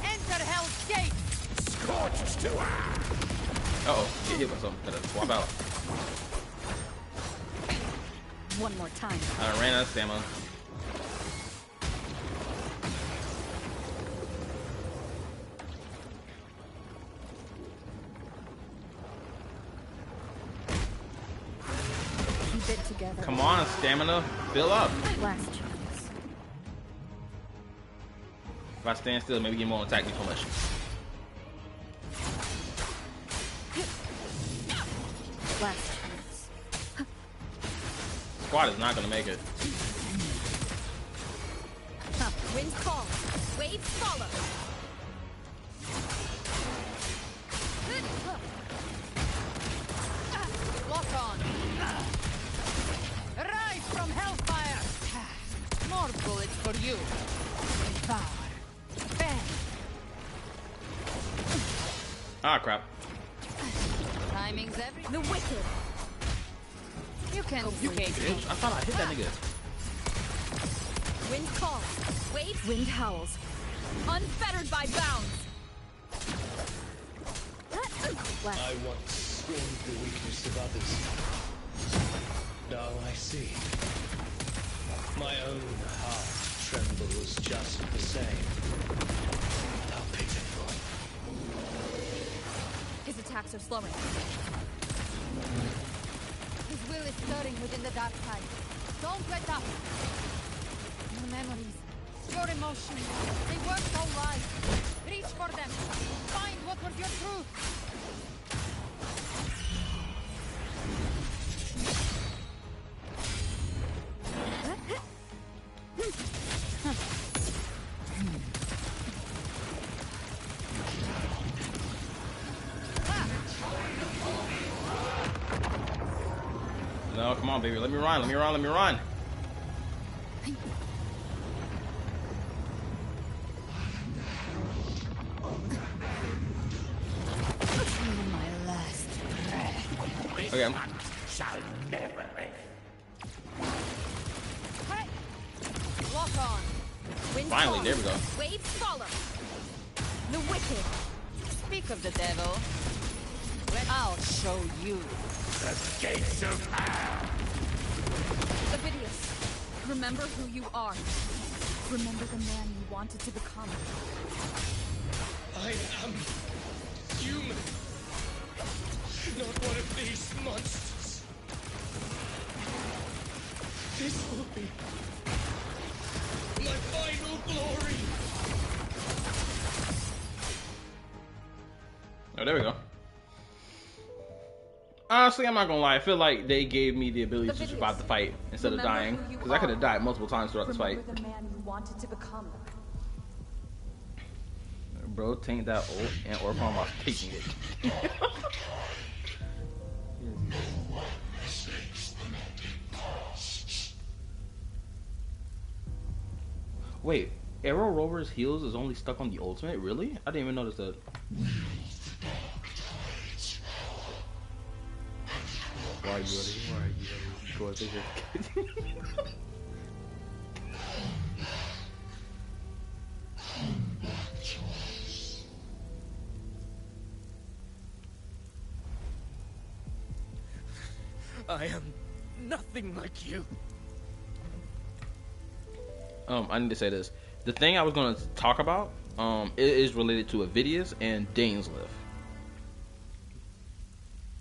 Enter Hell's Gate. Scorched to Uh-oh, get hit by something. Gotta swap out. One more time. I ran out of stamina. Keep it together. Come on, stamina, fill up. Last chance. If I stand still, maybe he won't attack me so much. Last chance. Squad is not gonna make it. Wind call. Waves follow. Lock on. Rise from Hellfire. More bullets for you. Devour. Bang. Ah, crap. Timing's everything. The wicked. You can Bitch, I thought I hit that nigga. Wind call. Waves. Wind howls. Unfettered by bounds. I once scorned the weakness of others. Now I see. My own heart trembles just the same. How pitiful. His attacks are slowing. His will is stirring within the dark tide. Don't let up. Your memories, your emotions, they were so right. Reach for them. Find what was your truth. No, come on, baby. Let me run, let me run, let me run. My last breath. Okay. shall never live. Hey! Lock on. Wind Finally, call. there we go. Waves follow. The wicked. Speak of the devil. I'll show you. The gates of hell. Avidius, remember who you are. Remember the man you wanted to become. I am human. Not one of these monsters. This will be my final glory. Oh, there we go. Honestly, I'm not gonna lie. I feel like they gave me the ability to survive the fight instead of dying, because I could have died multiple times throughout this fight. Remember the man you wanted to become. Bro, take that ult and Orphan while taking it. Wait, Arrow Rover's heals is only stuck on the ultimate? Really? I didn't even notice that. Why are you ready? Why are you ready? Go ahead, I am nothing like you. I need to say this. The thing I was going to talk about, it is related to Avidius and Dainsleif.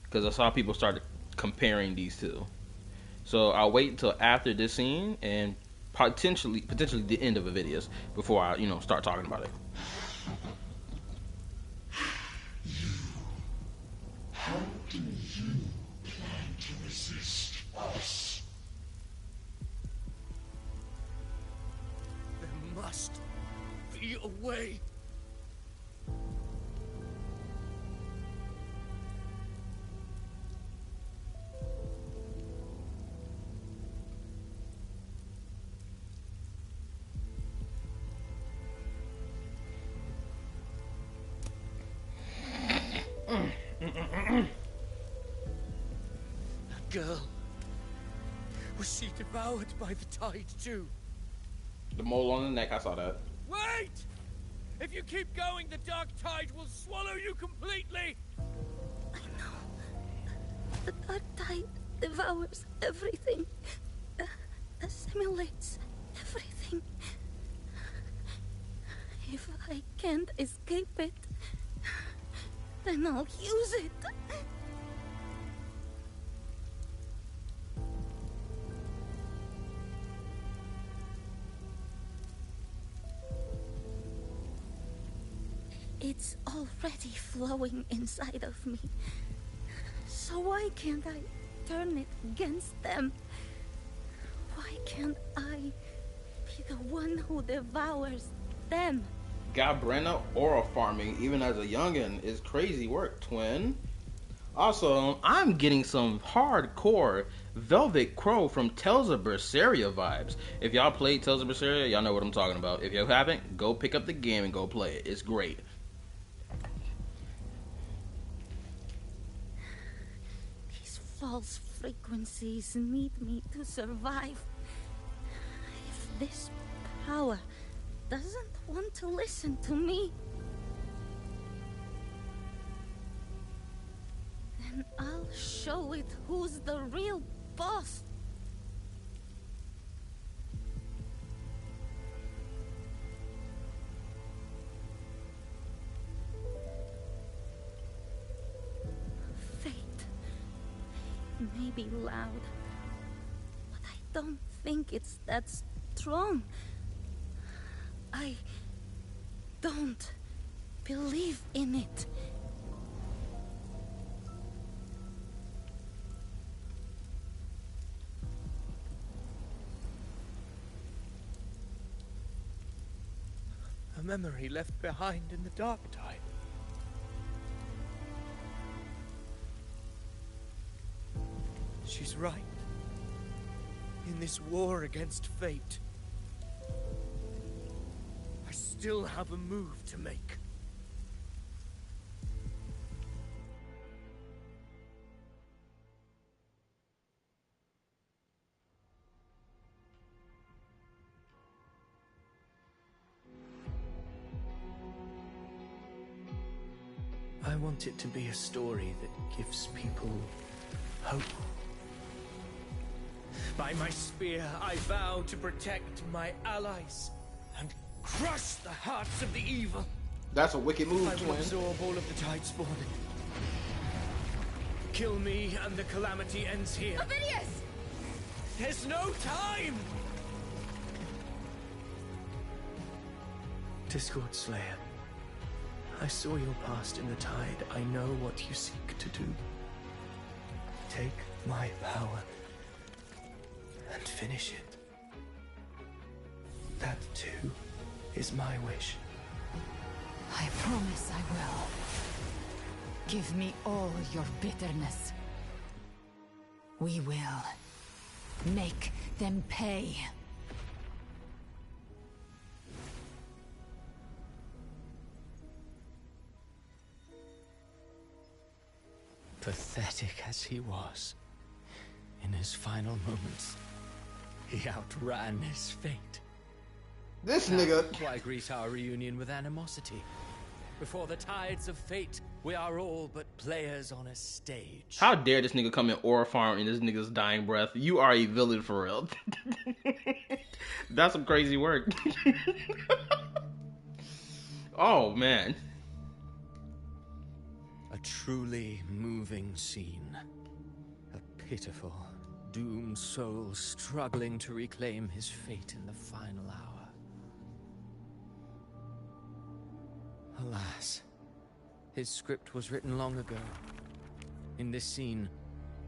Because I saw people start comparing these two. So I'll wait until after this scene and potentially the end of Avidius before I, start talking about it. How do you plan to resist us? There must be a way. That girl, was she devoured by the tide too? The mole on the neck, I saw that. Wait! If you keep going, the dark tide will swallow you completely! I know. The dark tide devours everything. Assimilates everything. If I can't escape it, then I'll use it. It's already flowing inside of me. So why can't I turn it against them? Why can't I be the one who devours them? God, Brenna, aura farming, even as a youngin', is crazy work, twin. Also, I'm getting some hardcore Velvet Crow from Tales of Berseria vibes. If y'all played Tales of Berseria, y'all know what I'm talking about. If you haven't, go pick up the game and go play it. It's great. These false frequencies need me to survive. If this power doesn't want to listen to me, then I'll show it who's the real boss. Fate may be loud, but I don't think it's that strong. I don't believe in it. A memory left behind in the dark tide. She's right. In this war against fate, I still have a move to make. I want it to be a story that gives people hope. By my spear, I vow to protect my allies and crush the hearts of the evil. That's a wicked move, I will twin. absorb all of the tide spawn. Kill me and the calamity ends here. Avidius! There's no time! Discord Slayer, I saw your past in the tide. I know what you seek to do. Take my power and finish it. That too is my wish. I promise I will. Give me all your bitterness. We will make them pay. Pathetic as he was, in his final moments, he outran his fate. This Now, nigga. why greet our reunion with animosity? Before the tides of fate, we are all but players on a stage. How dare this nigga come in Aura Farm in this nigga's dying breath? You are a villain for real. That's some crazy work. Oh, man. A truly moving scene. A pitiful, doomed soul struggling to reclaim his fate in the final hour. Alas, his script was written long ago. In this scene,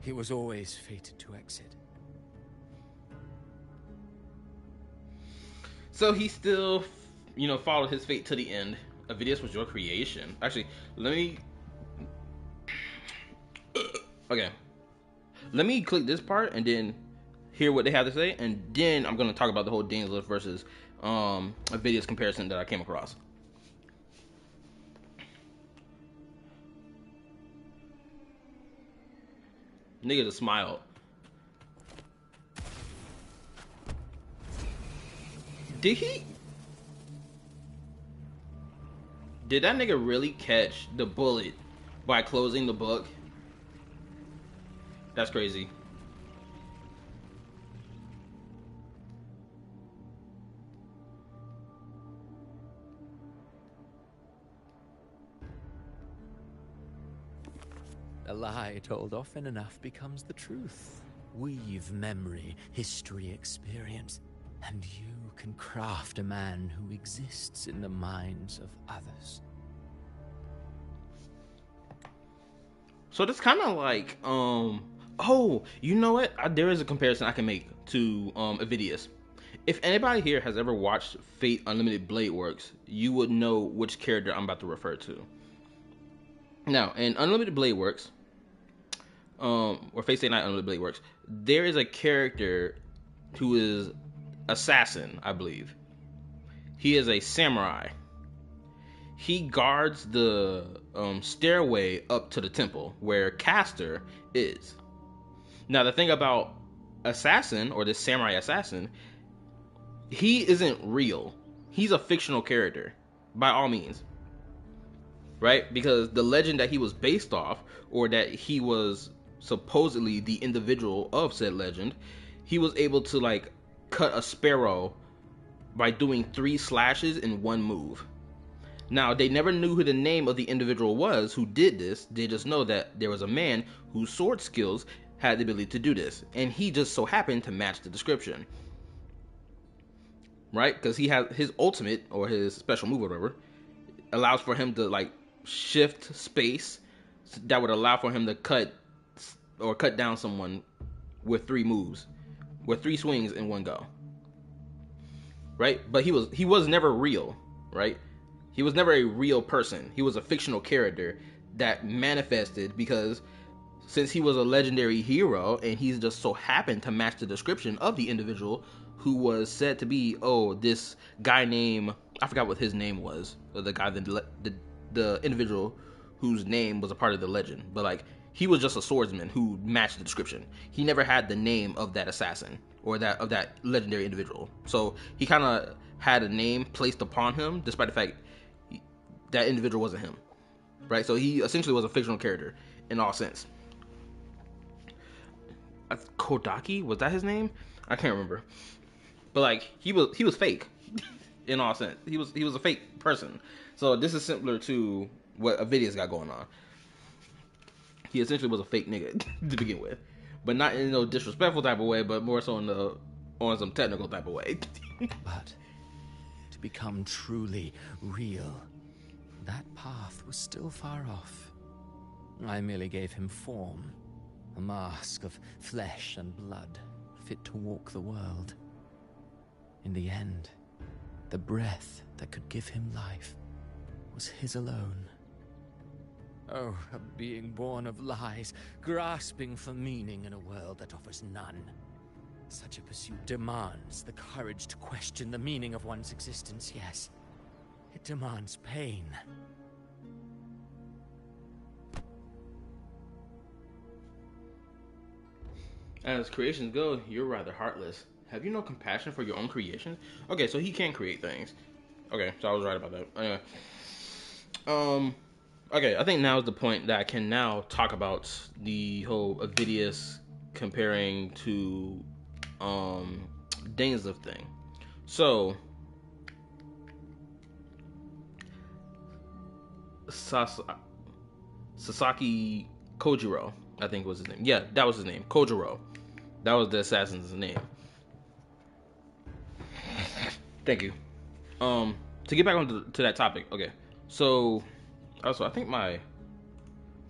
he was always fated to exit. So he still, followed his fate to the end. Avidius was your creation. Actually, okay. Let me click this part and then hear what they have to say, and then I'm gonna talk about the whole Dainsleif versus Avidius comparison that I came across. Nigga just smiled. Did that nigga really catch the bullet by closing the book? That's crazy. A lie told often enough becomes the truth. Weave memory, history, experience, and you can craft a man who exists in the minds of others. So that's kind of like, oh, you know what? There is a comparison I can make to Avidius. If anybody here has ever watched Fate Unlimited Blade Works, you would know which character I'm about to refer to. Now, in Unlimited Blade Works, or Fate Stay Night Unlimited Blade Works, there is a character who is assassin, I believe. He is a samurai. He guards the stairway up to the temple where Castor is. Now, the thing about assassin, or this samurai assassin, he isn't real. He's a fictional character, by all means. Right? Because the legend that he was based off, or that he was supposedly the individual of said legend, he was able to like cut a sparrow by doing 3 slashes in one move. Now, they never knew who the name of the individual was who did this. They just know that there was a man whose sword skills had the ability to do this, and he just so happened to match the description. Right? Because he has his ultimate, or his special move or whatever, allows for him to like shift space that would allow for him to cut down someone with 3 moves, with 3 swings in one go. Right? But he was never real, right? He was never a real person. He was a fictional character that manifested because since he was a legendary hero and he's just so happened to match the description of the individual who was said to be, this guy named, I forgot what his name was, the guy, the individual whose name was a part of the legend, but like he was just a swordsman who matched the description. He never had the name of that assassin or of that legendary individual. So he kind of had a name placed upon him despite the fact that individual wasn't him. Right? So he essentially was a fictional character in all sense. Kodaki, was that his name? I can't remember. But like he was fake in all sense. He was a fake person. So this is similar to what Avidius got going on. He essentially was a fake nigga to begin with, but not in no disrespectful type of way, but more so on some technical type of way. But to become truly real, that path was still far off. I merely gave him form, a mask of flesh and blood, fit to walk the world. In the end, the breath that could give him life was his alone. Oh, a being born of lies, grasping for meaning in a world that offers none. Such a pursuit demands the courage to question the meaning of one's existence, yes. It demands pain. As creations go, you're rather heartless. Have you no compassion for your own creations? Okay, so he can create things. Okay, so I was right about that. Anyway. Okay, I think now is the point that I can now talk about the whole Avidius comparing to Dainsleif thing. So Sasaki Kojiro, I think was his name. Yeah, that was his name. Kojiro. That was the assassin's name. Thank you. To get back onto to that topic, okay. So also I think my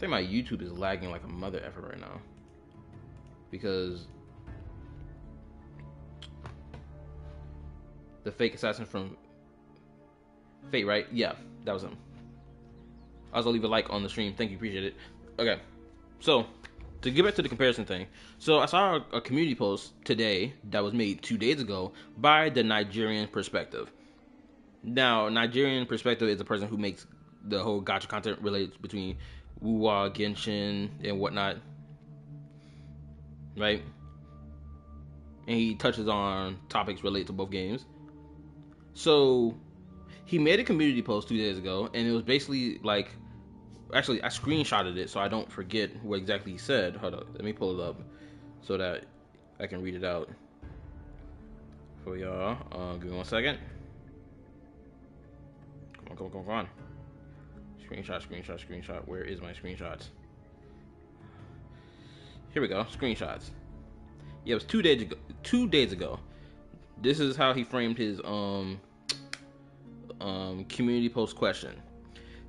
YouTube is lagging like a mother effer right now. Because the fake assassin from Fate, right? Yeah, that was him. Also leave a like on the stream. Thank you, appreciate it. Okay. So to get back to the comparison thing, so I saw a community post today that was made 2 days ago by the Nigerian Perspective. Now, Nigerian Perspective is the person who makes the whole gacha content related between Wuwa, Genshin, and whatnot, right? And he touches on topics related to both games. So he made a community post 2 days ago, and it was basically like, actually, I screenshotted it so I don't forget what exactly he said. Hold up, let me pull it up so that I can read it out for y'all. Give me 1 second. Come on. Screenshot. Where is my screenshots? Here we go. Screenshots. Yeah, it was 2 days ago. 2 days ago. This is how he framed his community post question.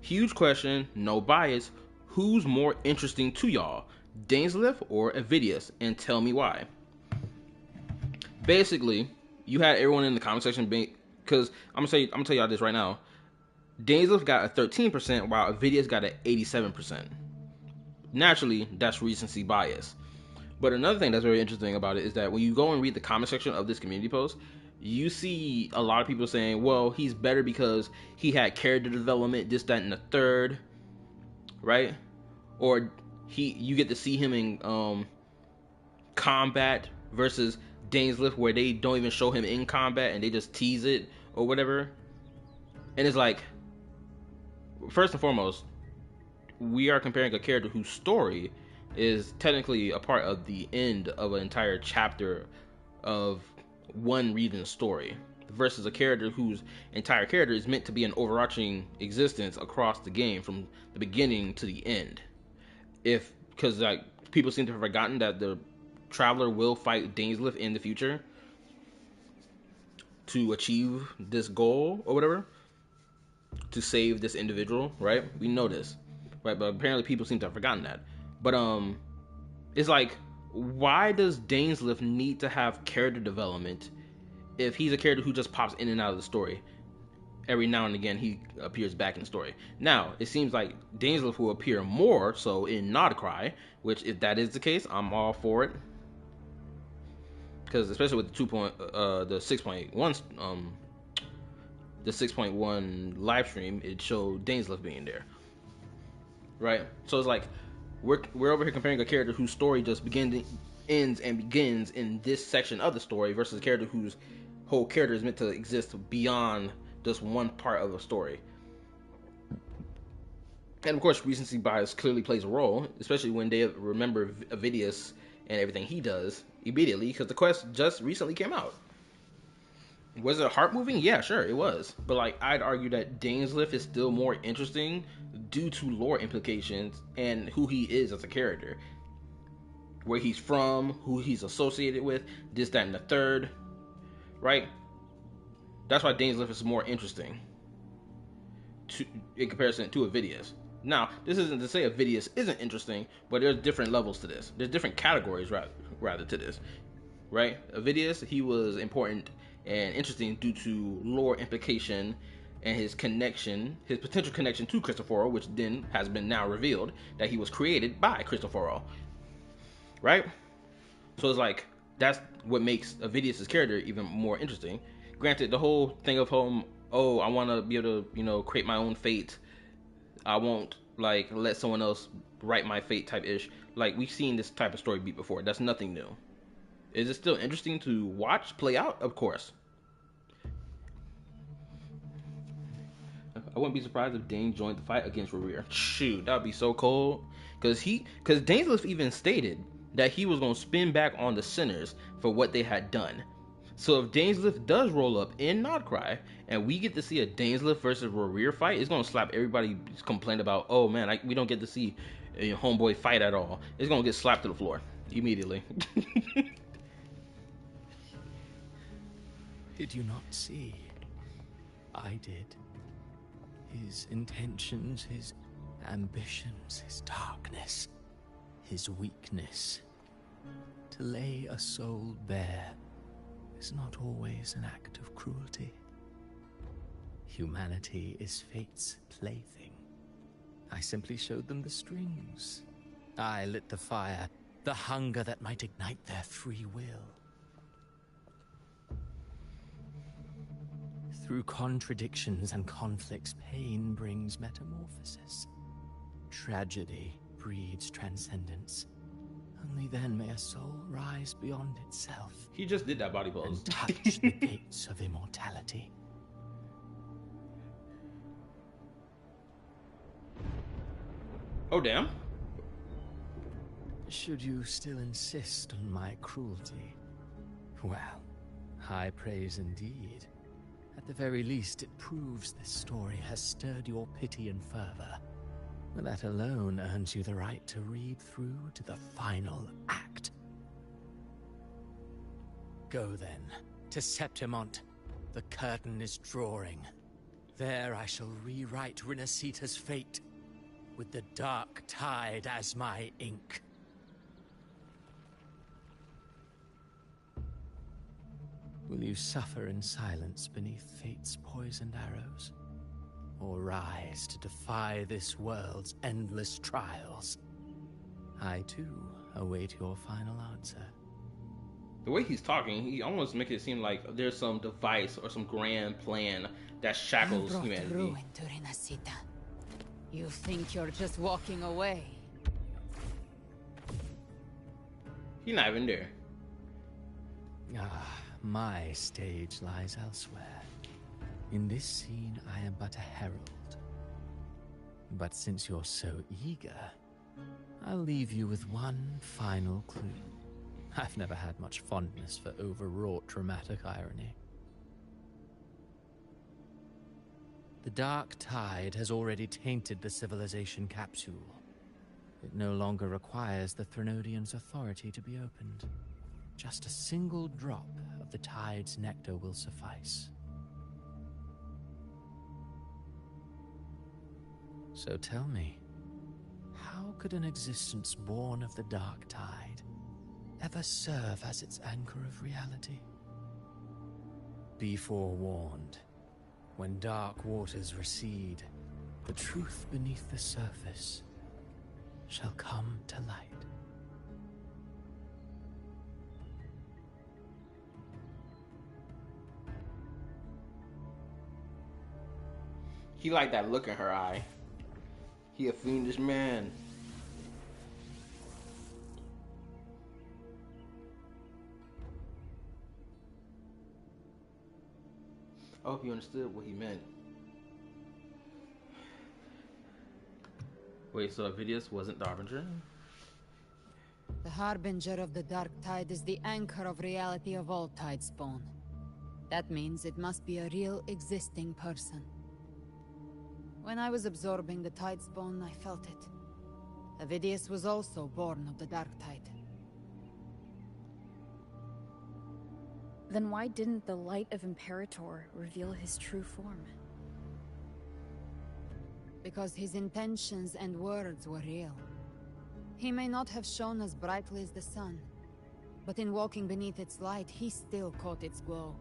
Huge question, no bias. Who's more interesting to y'all, Dainsleif or Avidius? And tell me why. Basically, you had everyone in the comment section because I'm gonna tell y'all this right now. Dainsleif got a 13%, while Avidius got an 87%. Naturally, that's recency bias. But another thing that's very interesting about it is that when you go and read the comment section of this community post, you see a lot of people saying, well, he's better because he had character development, this, that, and the third, right? Or you get to see him in combat versus Dainsleif, where they don't even show him in combat and they just tease it or whatever. And it's like, first and foremost, we are comparing a character whose story is technically a part of the end of an entire chapter of one reading story versus a character whose entire character is meant to be an overarching existence across the game from the beginning to the end. Because like people seem to have forgotten that the Traveler will fight Dainsleif in the future to achieve this goal or whatever, to save this individual, right? We know this, right? But apparently people seem to have forgotten that. But it's like, why does Dainsleif need to have character development if he's a character who just pops in and out of the story? Every now and again he appears back in the story. Now, it seems like Dainsleif will appear more so in Nodcry, which if that is the case, I'm all for it. Because especially with the 6.1 the 6.1 live stream, it showed Dainsleif being there, right? So it's like we're over here comparing a character whose story just ends in this section of the story versus a character whose whole character is meant to exist beyond just one part of a story. And of course, recency bias clearly plays a role, especially when they remember Avidius and everything he does immediately, because the quest just recently came out. Was it heart moving? Yeah, sure, it was. But like, I'd argue that Dainsleif is still more interesting due to lore implications and who he is as a character, where he's from, who he's associated with, this, that, and the third, right? That's why Dainsleif is more interesting in comparison to Avidius. Now, this isn't to say Avidius isn't interesting, but there's different levels to this. There's different categories rather to this, right? Avidius, he was important and interesting due to lore implication and his potential connection to Cristoforo, which then has been now revealed that he was created by Cristoforo, right? So it's like, that's what makes Avidius' character even more interesting. Granted, the whole thing of him, oh, I want to be able to, create my own fate. I won't, let someone else write my fate type ish. Like, we've seen this type of story beat before. That's nothing new, Is it still interesting to watch play out? Of course. I wouldn't be surprised if Dane joined the fight against Rerir. Shoot, that would be so cold. Because Dainsleif even stated that he was going to spin back on the sinners for what they had done. So if Dainsleif does roll up in Notcry, and we get to see a Dainsleif versus Rerir fight, it's going to slap everybody's complaint about, oh man, we don't get to see a homeboy fight at all. It's going to get slapped to the floor immediately. Did you not see? I did. His intentions, his ambitions, his darkness, his weakness. To lay a soul bare is not always an act of cruelty. Humanity is fate's plaything. I simply showed them the strings. I lit the fire, the hunger that might ignite their free will. Through contradictions and conflicts, pain brings metamorphosis. Tragedy breeds transcendence. Only then may a soul rise beyond itself. He just did that body pose. And touch the gates of immortality. Oh, damn. Should you still insist on my cruelty? Well, high praise indeed. At the very least, it proves this story has stirred your pity and fervor. That alone earns you the right to read through to the final act. Go then, to Septimont. The curtain is drawing. There I shall rewrite Rinasita's fate, with the dark tide as my ink. Will you suffer in silence beneath fate's poisoned arrows? Or rise to defy this world's endless trials? I, too, await your final answer. The way he's talking, he almost makes it seem like there's some device or some grand plan that shackles humanity. Ruin to Rinasita. You think you're just walking away? He's not even there. Ah, my stage lies elsewhere. In this scene, I am but a herald. But since you're so eager, I'll leave you with one final clue. I've never had much fondness for overwrought dramatic irony. The dark tide has already tainted the civilization capsule. It no longer requires the Threnodians' authority to be opened. Just a single drop of the tide's nectar will suffice. So tell me, how could an existence born of the dark tide ever serve as its anchor of reality? Be forewarned. When dark waters recede, the truth beneath the surface shall come to light. He like that look in her eye. He a fiendish man. I hope you understood what he meant. Wait, so Avidius wasn't Darbinger? The harbinger of the dark tide is the anchor of reality of all tidespawn. That means it must be a real existing person. When I was absorbing the tidespawn, I felt it. Avidius was also born of the dark tide. Then why didn't the light of Imperator reveal his true form? Because his intentions and words were real. He may not have shone as brightly as the sun, but in walking beneath its light, he still caught its glow.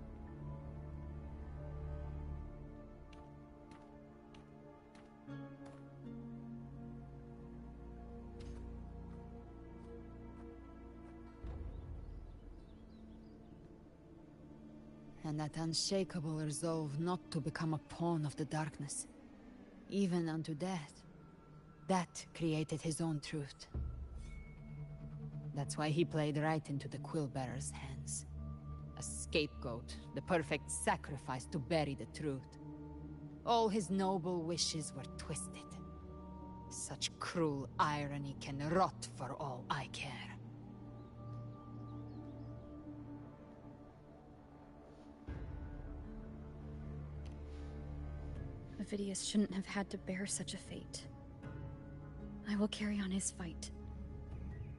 And that unshakable resolve not to become a pawn of the darkness, even unto death, that created his own truth. That's why he played right into the Quillbearer's hands. A scapegoat, the perfect sacrifice to bury the truth. All his noble wishes were twisted. Such cruel irony can rot for all I care. Avidius shouldn't have had to bear such a fate. I will carry on his fight.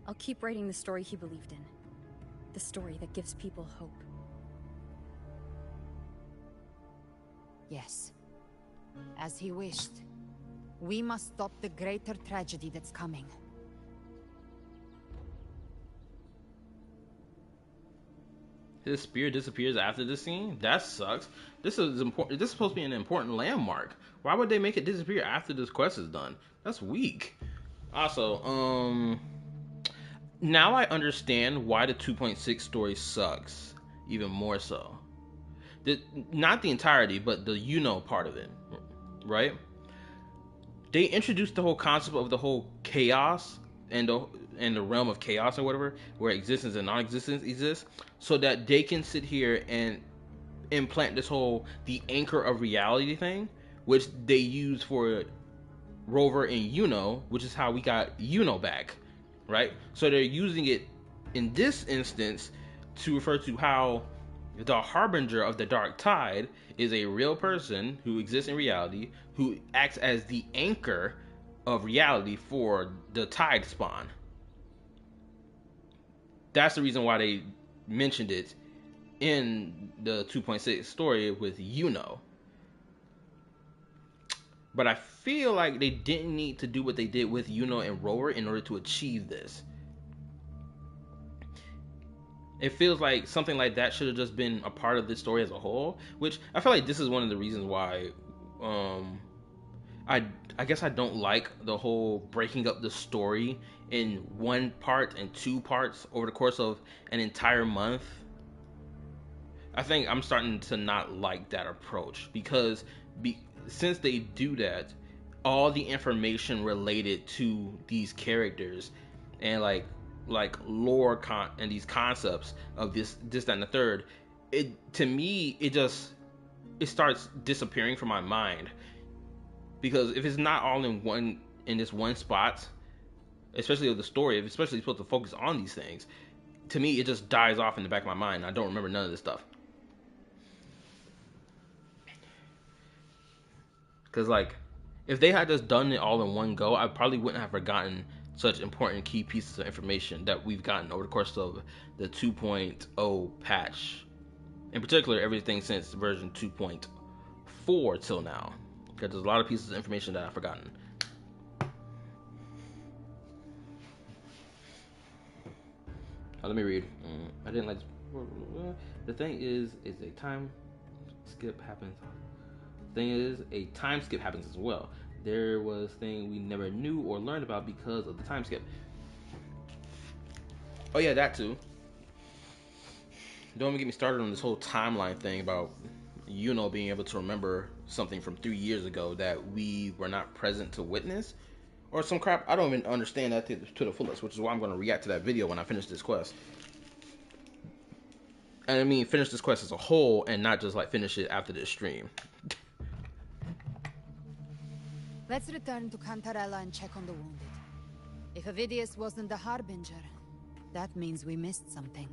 I'll keep writing the story he believed in. The story that gives people hope. Yes. As he wished. We must stop the greater tragedy that's coming. His spear disappears after this scene? That sucks. This is important. This is supposed to be an important landmark. Why would they make it disappear after this quest is done? That's weak. Also, now I understand why the 2.6 story sucks. Even more so. Not the entirety, but the part of it. Right? They introduced the whole concept of the whole chaos and the realm of chaos or whatever, where existence and non-existence exist, so that they can sit here and implant this whole the anchor of reality thing, which they use for Rover and which is how we got back, right? So they're using it in this instance to refer to how the harbinger of the dark tide is a real person who exists in reality, who acts as the anchor of reality for the tide spawn. That's the reason why they mentioned it in the 2.6 story with But I feel like they didn't need to do what they did with and Rover in order to achieve this. It feels like something like that should have just been a part of this story as a whole, which I feel like this is one of the reasons why I guess I don't like the whole breaking up the story in one part and two parts over the course of an entire month. I think I'm starting to not like that approach because since they do that, all the information related to these characters and like lore and these concepts of this, that, and the third, to me it starts disappearing from my mind. Because if it's not all in this one spot, especially of the story, especially supposed to focus on these things, to me it just dies off in the back of my mind. I don't remember none of this stuff. Because if they had just done it all in one go, I probably wouldn't have forgotten such important key pieces of information that we've gotten over the course of the 2.0 patch. In particular, everything since version 2.4 till now. Because there's a lot of pieces of information that I've forgotten. Let me read. I didn't like... The thing is a time skip happens. The thing is, a time skip happens as well. There was thing we never knew or learned about because of the time skip. Oh yeah, that too. Don't even get me started on this whole timeline thing about being able to remember something from 3 years ago that we were not present to witness, or some crap. I don't even understand that to the fullest, which is why I'm going to react to that video when I finish this quest. And I mean finish this quest as a whole and not just finish it after this stream. Let's return to Cantarella and check on the wounded. If Avidius wasn't the harbinger, that means we missed something.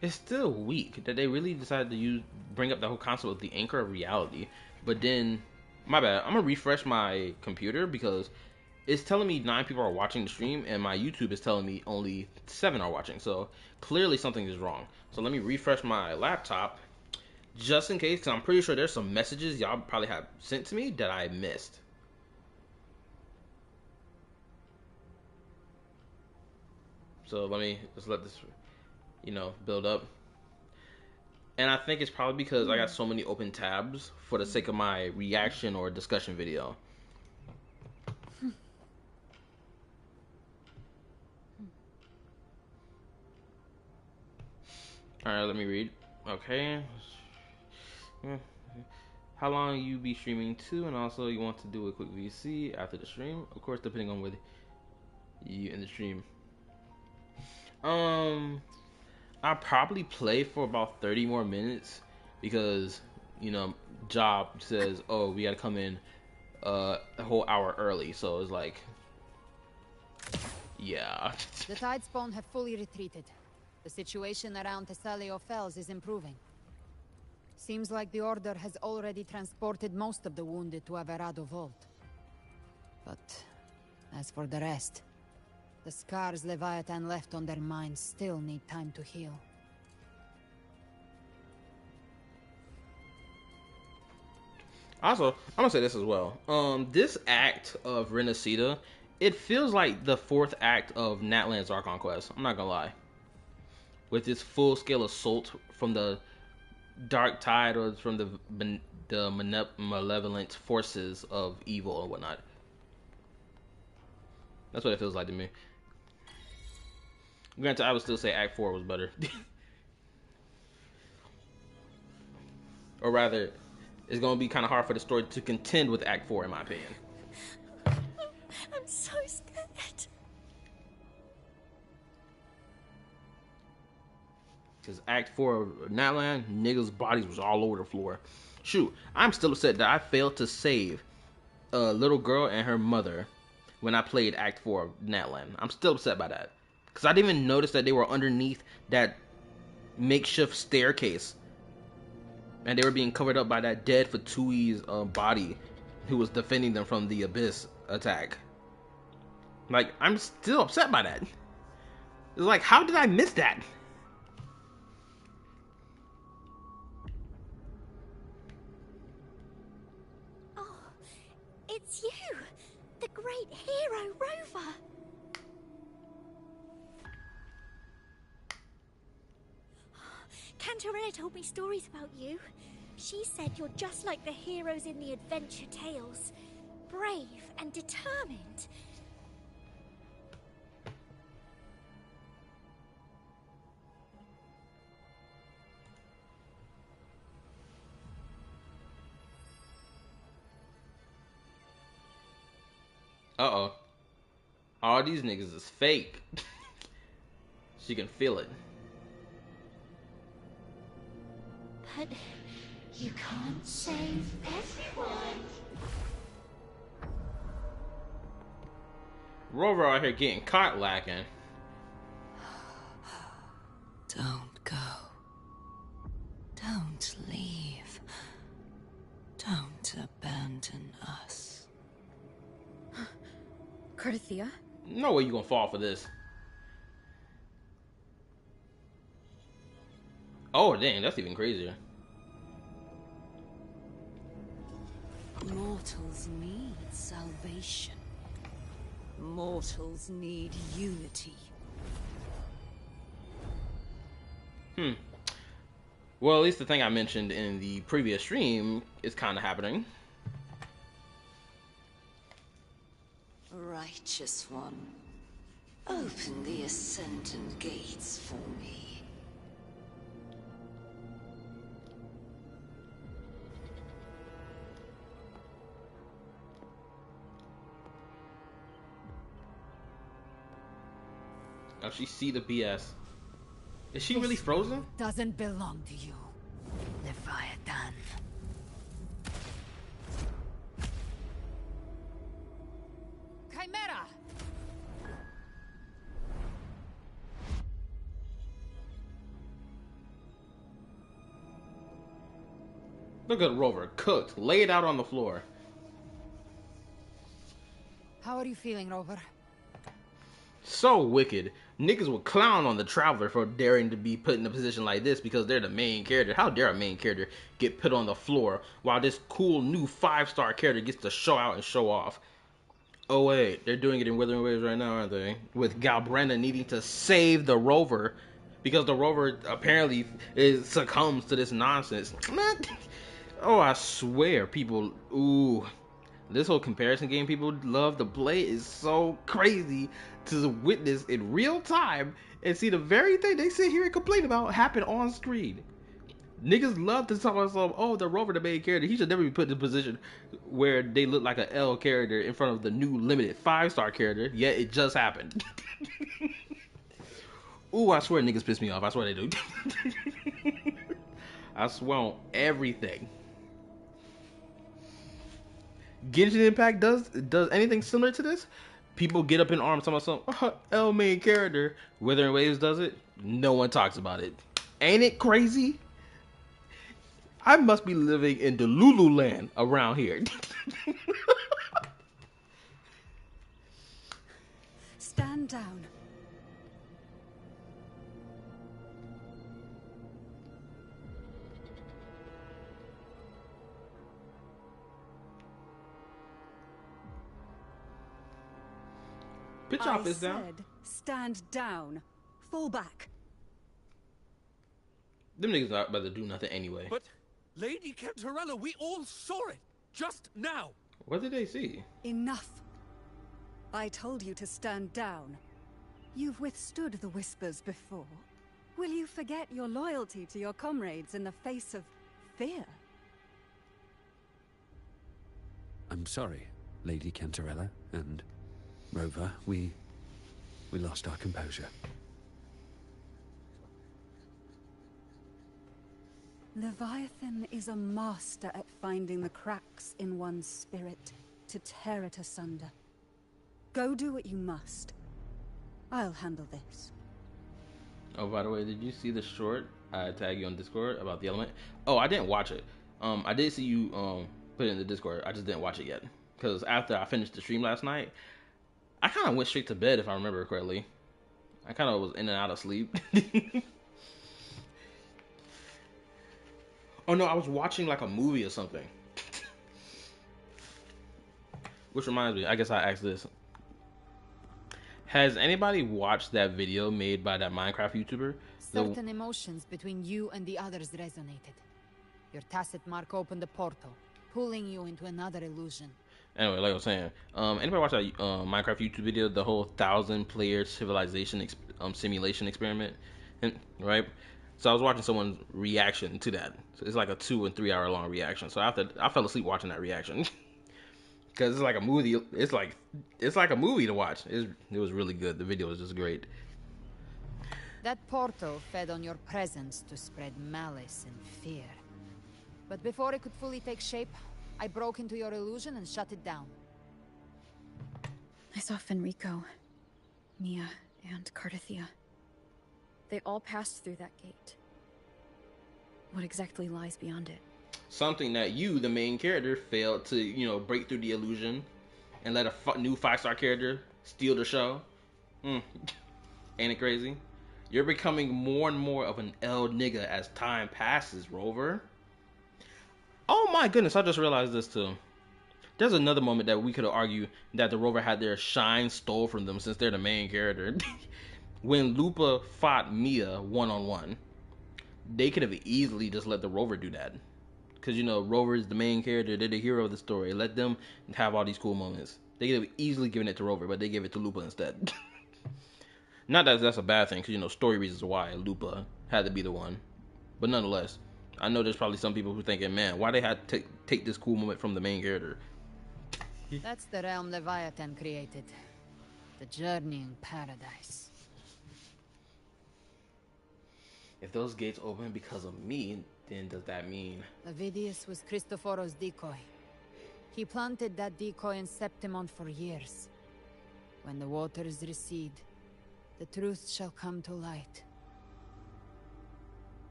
It's still weak that they really decided to bring up the whole concept of the anchor of reality, but then, my bad, I'm gonna refresh my computer because it's telling me 9 people are watching the stream and my YouTube is telling me only 7 are watching, so clearly something is wrong. So let me refresh my laptop just in case, because I'm pretty sure there's some messages y'all probably have sent to me that I missed. So let's let this build up. And I think it's probably because I got so many open tabs for the sake of my reaction or discussion video. All right, let me read. Okay. How long you be streaming to, and also you want to do a quick VC after the stream, of course, depending on whether you in the stream. I'll probably play for about 30 more minutes because, you know, job says, oh, we gotta come in a whole hour early, so it's like, yeah. The Tidespawn have fully retreated. The situation around Thessalio Fells is improving. Seems like the Order has already transported most of the wounded to Averado Vault. But as for the rest, the scars Leviathan left on their minds still need time to heal. Also, I'm gonna say this as well. This act of Renacida, it feels like the fourth act of Natlan's Archon Quest. I'm not gonna lie. With this full-scale assault from the Dark Tide or from the malevolent forces of evil and whatnot. That's what it feels like to me. Granted, I would still say Act 4 was better. Or rather, it's going to be kind of hard for the story to contend with Act 4, in my opinion. I'm so scared. Because Act 4 of Natlan, niggas' bodies was all over the floor. Shoot, I'm still upset that I failed to save a little girl and her mother when I played Act 4 of Natlan. I'm still upset by that. Because I didn't even notice that they were underneath that makeshift staircase. And they were being covered up by that dead Fatui's body who was defending them from the Abyss attack. Like, I'm still upset by that. It's like, how did I miss that? Oh, it's you, the great hero Rover. Cantarella told me stories about you. She said you're just like the heroes in the adventure tales. Brave and determined. Uh-oh. All these niggas is fake. She can feel it. But you can't save everyone. Rover out here getting caught lacking. Don't go. Don't leave. Don't abandon us. Carthea? No way you gonna fall for this. Oh, dang, that's even crazier. Mortals need salvation. Mortals need unity. Well, at least the thing I mentioned in the previous stream is kind of happening. Righteous one, open the Ascendant gates for me. Oh, she see the BS. Is she really frozen? Doesn't belong to you, Leviathan. Chimera! Look at Rover, cooked, laid out on the floor. How are you feeling, Rover? So wicked. Niggas would clown on the Traveler for daring to be put in a position like this because they're the main character. How dare a main character get put on the floor while this cool new 5-star character gets to show out and show off? Oh wait, they're doing it in Wuthering Waves right now, aren't they? With Galbrenda needing to save the Rover because the Rover apparently succumbs to this nonsense. Man, oh, I swear, people, ooh. This whole comparison game people love to play is so crazy to witness in real time and see the very thing they sit here and complain about happen on screen. Niggas love to talk about themselves, oh, the Rover, the main character. He should never be put in a position where they look like an L character in front of the new limited 5-star character, yet it just happened. Ooh, I swear niggas piss me off. I swear they do. I swear on everything. Genshin Impact does anything similar to this? People get up in arms talking about some L main character. Wuthering Waves does it. No one talks about it. Ain't it crazy? I must be living in the Lululand around here. Stand down. Pitch off is down. Said, stand down. Fall back. Them niggas not about to do nothing anyway. But, Lady Cantarella, we all saw it just now. What did they see? Enough. I told you to stand down. You've withstood the whispers before. Will you forget your loyalty to your comrades in the face of fear? I'm sorry, Lady Cantarella and Rover. We lost our composure. Leviathan is a master at finding the cracks in one's spirit to tear it asunder. Go do what you must. I'll handle this. Oh, by the way, did you see the short I tagged you on Discord about the element? Oh, I didn't watch it. I did see you put it in the Discord. I just didn't watch it yet. Because after I finished the stream last night, I kind of went straight to bed, if I remember correctly. I kind of was in and out of sleep. Oh no, I was watching like a movie or something. Which reminds me, I guess I asked this. Has anybody watched that video made by that Minecraft YouTuber? Certain emotions between you and the others resonated. Your tacit mark opened a portal, pulling you into another illusion. Anyway, like I was saying, anybody watch that Minecraft YouTube video, the whole 1,000-player civilization simulation experiment, right? So I was watching someone's reaction to that. So it's like a 2 and 3 hour long reaction. So after I fell asleep watching that reaction because it's like a movie. It's like a movie to watch. It was really good. The video was just great. That portal fed on your presence to spread malice and fear. But before it could fully take shape, I broke into your illusion and shut it down. I saw Fenrico, Mia, and Cardathia. They all passed through that gate. What exactly lies beyond it? Something that you, the main character, failed to, break through the illusion and let a new 5-star character steal the show. Ain't it crazy? You're becoming more and more of an L nigga as time passes, Rover. Oh my goodness, I just realized this too. There's another moment that we could have argued that the Rover had their shine stole from them since they're the main character. When Lupa fought Mia one-on-one, they could have easily just let the Rover do that. Because, Rover is the main character. They're the hero of the story. Let them have all these cool moments. They could have easily given it to Rover, but they gave it to Lupa instead. Not that that's a bad thing, because, story reasons why Lupa had to be the one. But nonetheless, I know there's probably some people who are thinking, man, why they had to take this cool moment from the main character? That's the realm Leviathan created. The journeying paradise. If those gates open because of me, then does that mean... Avidius was Cristoforo's decoy. He planted that decoy in Septimon for years. When the waters recede, the truth shall come to light.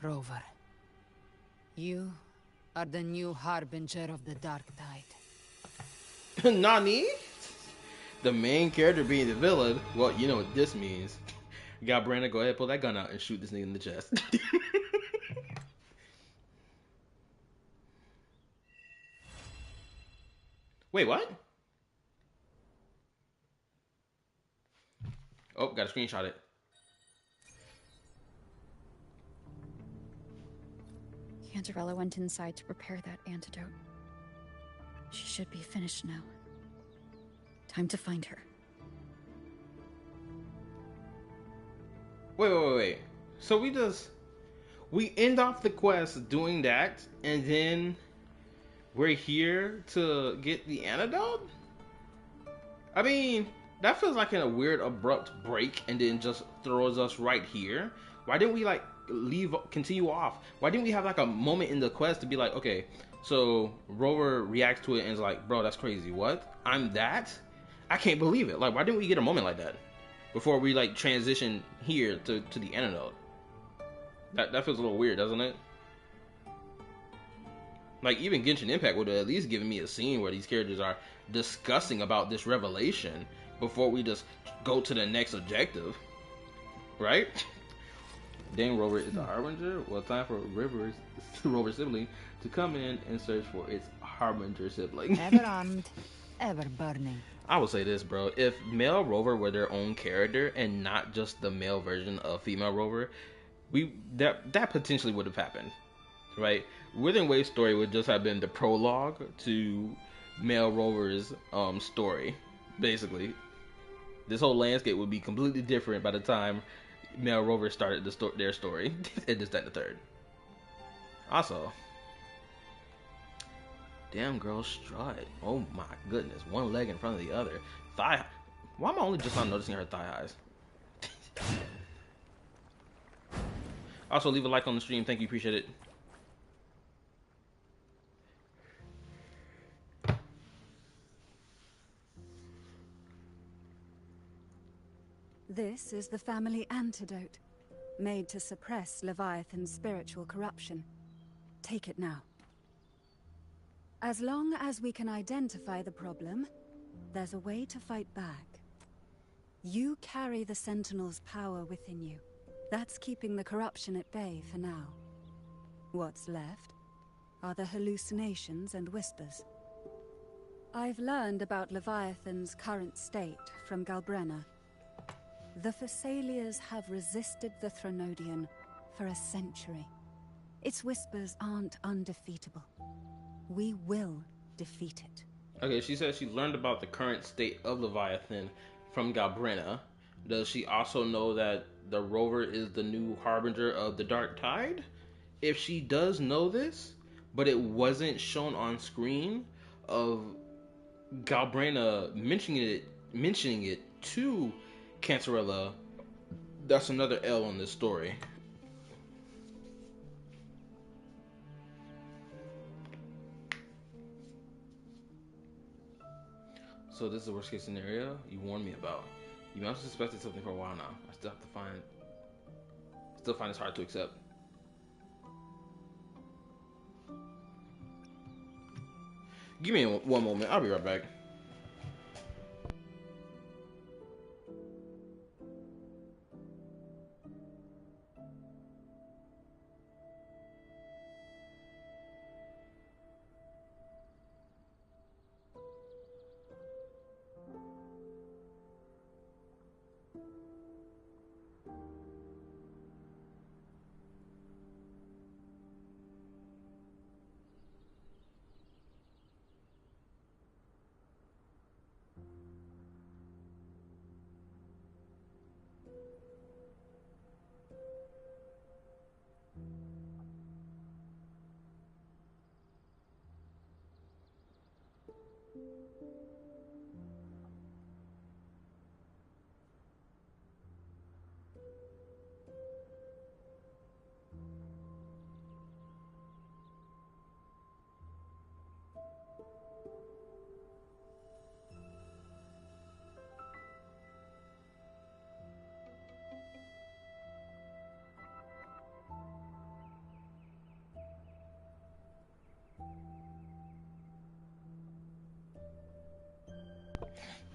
Rover, you are the new harbinger of the dark tide. Nani? The main character being the villain? Well, you know what this means. You got Brandon, go ahead, pull that gun out and shoot this nigga in the chest. Wait, what? Oh, gotta screenshot it. Cantarella went inside to prepare that antidote. She should be finished now. Time to find her. Wait. So we end off the quest doing that, and then we're here to get the antidote? I mean, that feels like a weird abrupt break and then just throws us right here. Why didn't we like continue off? Why didn't we have like a moment in the quest to be like, okay, so Rover reacts to it and is like, bro, that's crazy. What? I'm that? I can't believe it. Like, why didn't we get a moment like that before we like transition here to the antidote? That feels a little weird, doesn't it? Like, even Genshin Impact would have at least given me a scene where these characters are discussing about this revelation before we just go to the next objective, right? Dang, Rover is a harbinger. Well, time for Rover sibling to come in and search for its harbinger sibling. Ever armed, ever burning. I will say this, bro. If male Rover were their own character and not just the male version of female Rover, that potentially would have happened, right? Withering Wave's story would just have been the prologue to male Rover's story, basically. This whole landscape would be completely different by the time male Rover started their story, and this, that, and the third. Also, damn girl strut. Oh my goodness, one leg in front of the other. Thigh. Why am I only just not noticing her thigh highs? Also, leave a like on the stream. Thank you, appreciate it. This is the family antidote, made to suppress Leviathan's spiritual corruption. Take it now. As long as we can identify the problem, there's a way to fight back. You carry the Sentinel's power within you. That's keeping the corruption at bay for now. What's left are the hallucinations and whispers. I've learned about Leviathan's current state from Galbrenna. The Thessalians have resisted the Threnodian for a century. Its whispers aren't undefeatable. We will defeat it. Okay, she says she learned about the current state of Leviathan from Galbrenna. Does she also know that the Rover is the new harbinger of the Dark Tide? If she does know this, but it wasn't shown on screen of Galbrenna mentioning it to Cantarella, that's another L on this story. So this is the worst case scenario you warned me about. You must have suspected something for a while now. I still find this hard to accept. Give me one moment. I'll be right back.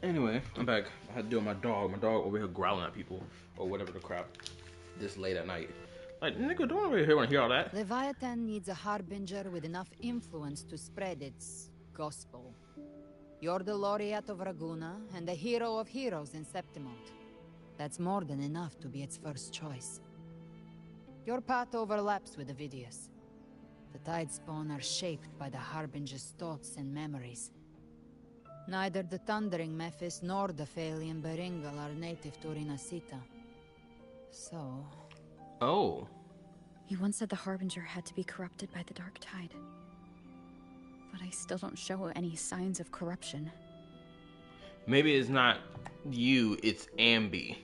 Anyway, I'm back. I had to deal with my dog. My dog over here growling at people or whatever the crap this late at night. Like, nigga, don't over here want to hear all that. Leviathan needs a harbinger with enough influence to spread its gospel. You're the laureate of Raguna and the hero of heroes in Septimont. That's more than enough to be its first choice. Your path overlaps with Avidius. The Tidespawn are shaped by the harbinger's thoughts and memories. Neither the Thundering Mephis nor the Phalian Beringal are native to Rinasita. So... Oh. You once said the Harbinger had to be corrupted by the Dark Tide. But I still don't show any signs of corruption. Maybe it's not you, it's Ambi.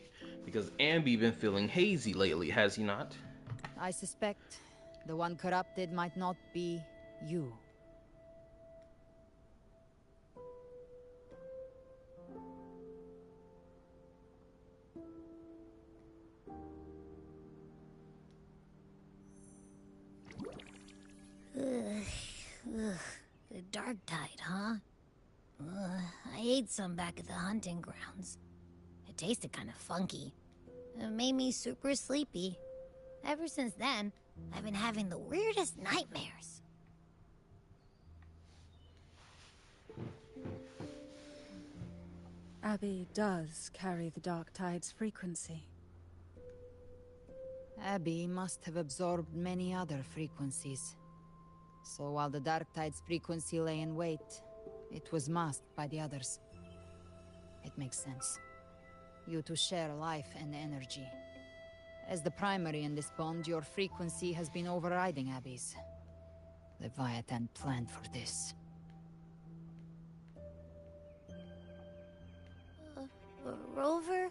Because Ambi been feeling hazy lately, has he not? I suspect the one corrupted might not be you. The Dark Tide, huh? I ate some back at the hunting grounds. It tasted kind of funky. It made me super sleepy. Ever since then, I've been having the weirdest nightmares. Abby does carry the Dark Tide's frequency. Abby must have absorbed many other frequencies. So while the Dark Tide's frequency lay in wait, it was masked by the others. It makes sense. You two share life and energy. As the primary in this bond, your frequency has been overriding Abby's. Leviathan planned for this. Rover?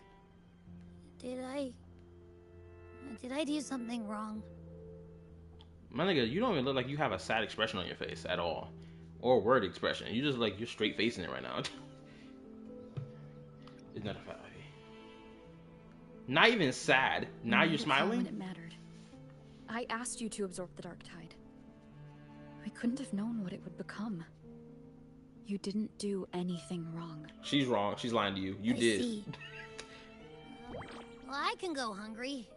Did I do something wrong? My nigga, you don't even look like you have a sad expression on your face at all. Or word expression. You just like, you're straight facing it right now. It's not a fact. Not even sad. Now you're smiling? When it mattered. I asked you to absorb the Dark Tide. I couldn't have known what it would become. You didn't do anything wrong. She's wrong. She's lying to you. You did. See. Well, I can go hungry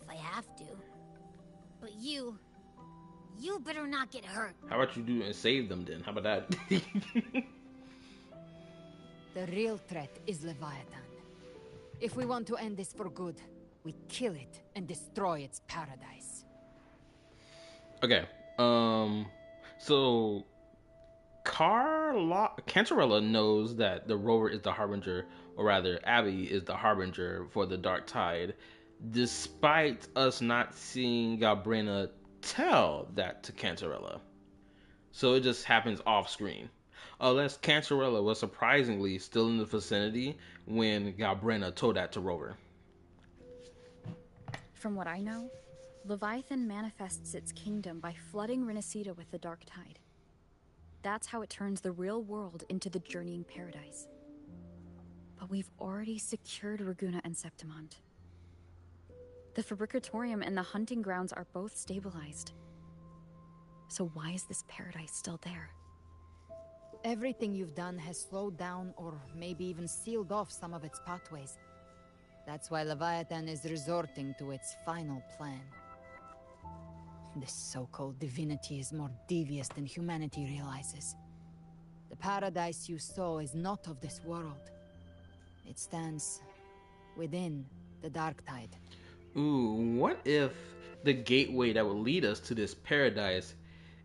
if I have to. But you better not get hurt. How about you do and save them then? How about that? The real threat is Leviathan. If we want to end this for good, we kill it and destroy its paradise. Okay. So Cantarella knows that the rover is the harbinger, or rather, Abby is the harbinger for the Dark Tide, despite us not seeing Galbrina tell that to Cantarella. So it just happens off screen. Unless Cantarella was surprisingly still in the vicinity when Galbrina told that to Rover. From what I know, Leviathan manifests its kingdom by flooding Rinasita with the Dark Tide. That's how it turns the real world into the journeying paradise. But we've already secured Raguna and Septimont. The Fabricatorium and the hunting grounds are both stabilized. So why is this paradise still there? Everything you've done has slowed down or maybe even sealed off some of its pathways. That's why Leviathan is resorting to its final plan. This so-called divinity is more devious than humanity realizes. The paradise you saw is not of this world. It stands within the Dark Tide. Ooh, what if the gateway that would lead us to this paradise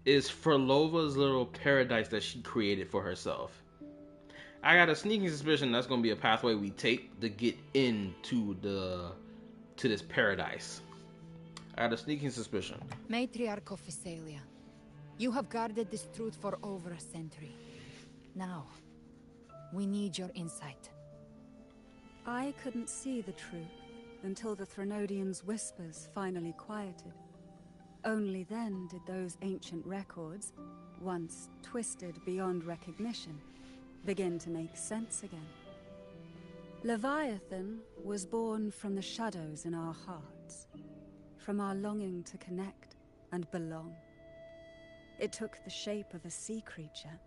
is Frolova's little paradise that she created for herself? I got a sneaking suspicion that's going to be a pathway we take to get into this paradise. I got a sneaking suspicion. Matriarch of Physalia, you have guarded this truth for over a century. Now, we need your insight. I couldn't see the truth until the Threnodians' whispers finally quieted. Only then did those ancient records, once twisted beyond recognition, begin to make sense again. Leviathan was born from the shadows in our hearts, from our longing to connect and belong. It took the shape of a sea creature,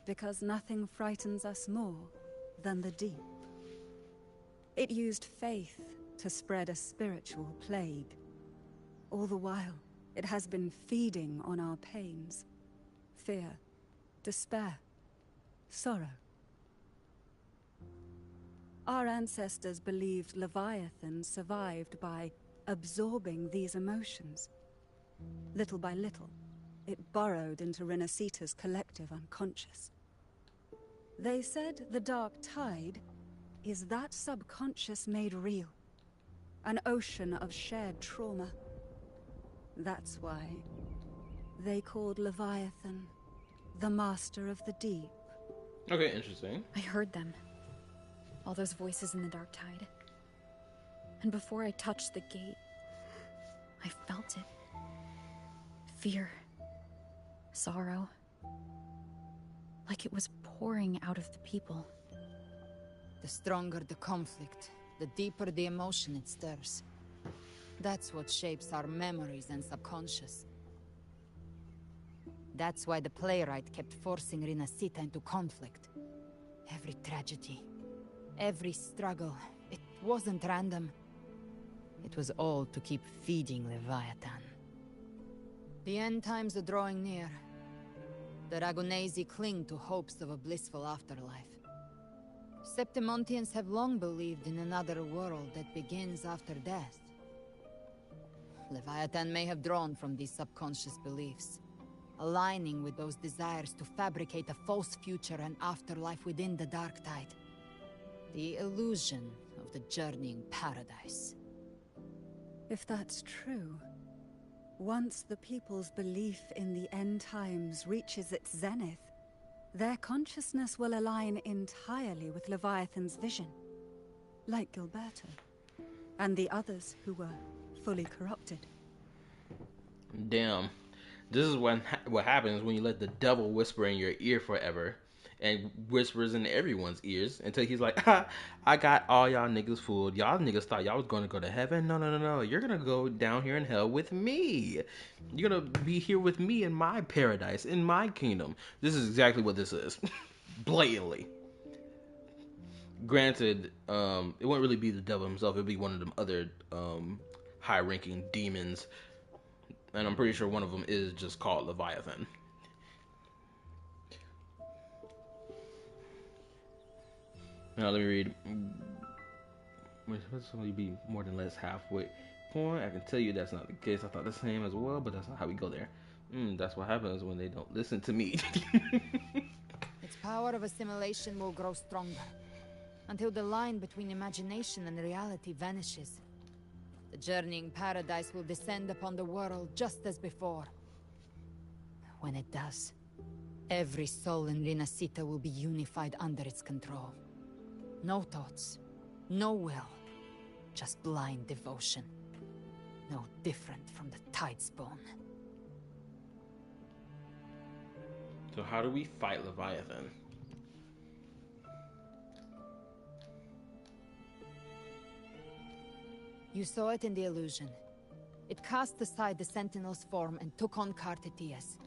because nothing frightens us more than the deep. It used faith to spread a spiritual plague. All the while, it has been feeding on our pains, fear, despair, sorrow. Our ancestors believed Leviathan survived by absorbing these emotions. Little by little, it burrowed into Rinasita's collective unconscious. They said the dark tide is that subconscious made real. An ocean of shared trauma. That's why they called Leviathan the Master of the Deep. Okay, interesting. I heard them. All those voices in the dark tide. And before I touched the gate, I felt it. Fear. Sorrow. Like it was pouring out of the people. The stronger the conflict, the deeper the emotion it stirs. That's what shapes our memories and subconscious. That's why the playwright kept forcing Rinasita into conflict. Every tragedy, every struggle, it wasn't random. It was all to keep feeding Leviathan. The end times are drawing near. The Ragonesi cling to hopes of a blissful afterlife. Septimontians have long believed in another world that begins after death. Leviathan may have drawn from these subconscious beliefs, aligning with those desires to fabricate a false future and afterlife within the dark tide. The illusion of the journeying paradise. If that's true, once the people's belief in the end times reaches its zenith, their consciousness will align entirely with Leviathan's vision, like Gilberto, and the others who were fully corrupted. Damn. This is what happens when you let the devil whisper in your ear forever, and whispers in everyone's ears until he's like, ha, I got all y'all niggas fooled. Y'all niggas thought y'all was gonna go to heaven. No. You're gonna go down here in hell with me. You're gonna be here with me in my paradise, in my kingdom. This is exactly what this is. Blatantly. Granted, it wouldn't really be the devil himself. It'd be one of them other high-ranking demons. And I'm pretty sure one of them is just called Leviathan. Now let me read. What's only be more than less halfway point? I can tell you that's not the case. I thought the same as well, but that's not how we go there. That's what happens when they don't listen to me. Its power of assimilation will grow stronger, until the line between imagination and reality vanishes. The journeying paradise will descend upon the world just as before. When it does, every soul in Rinasita will be unified under its control. No thoughts, no will, just blind devotion. No different from the Tidespawn. So how do we fight Leviathan? You saw it in the illusion. It cast aside the Sentinel's form and took on Cartitius.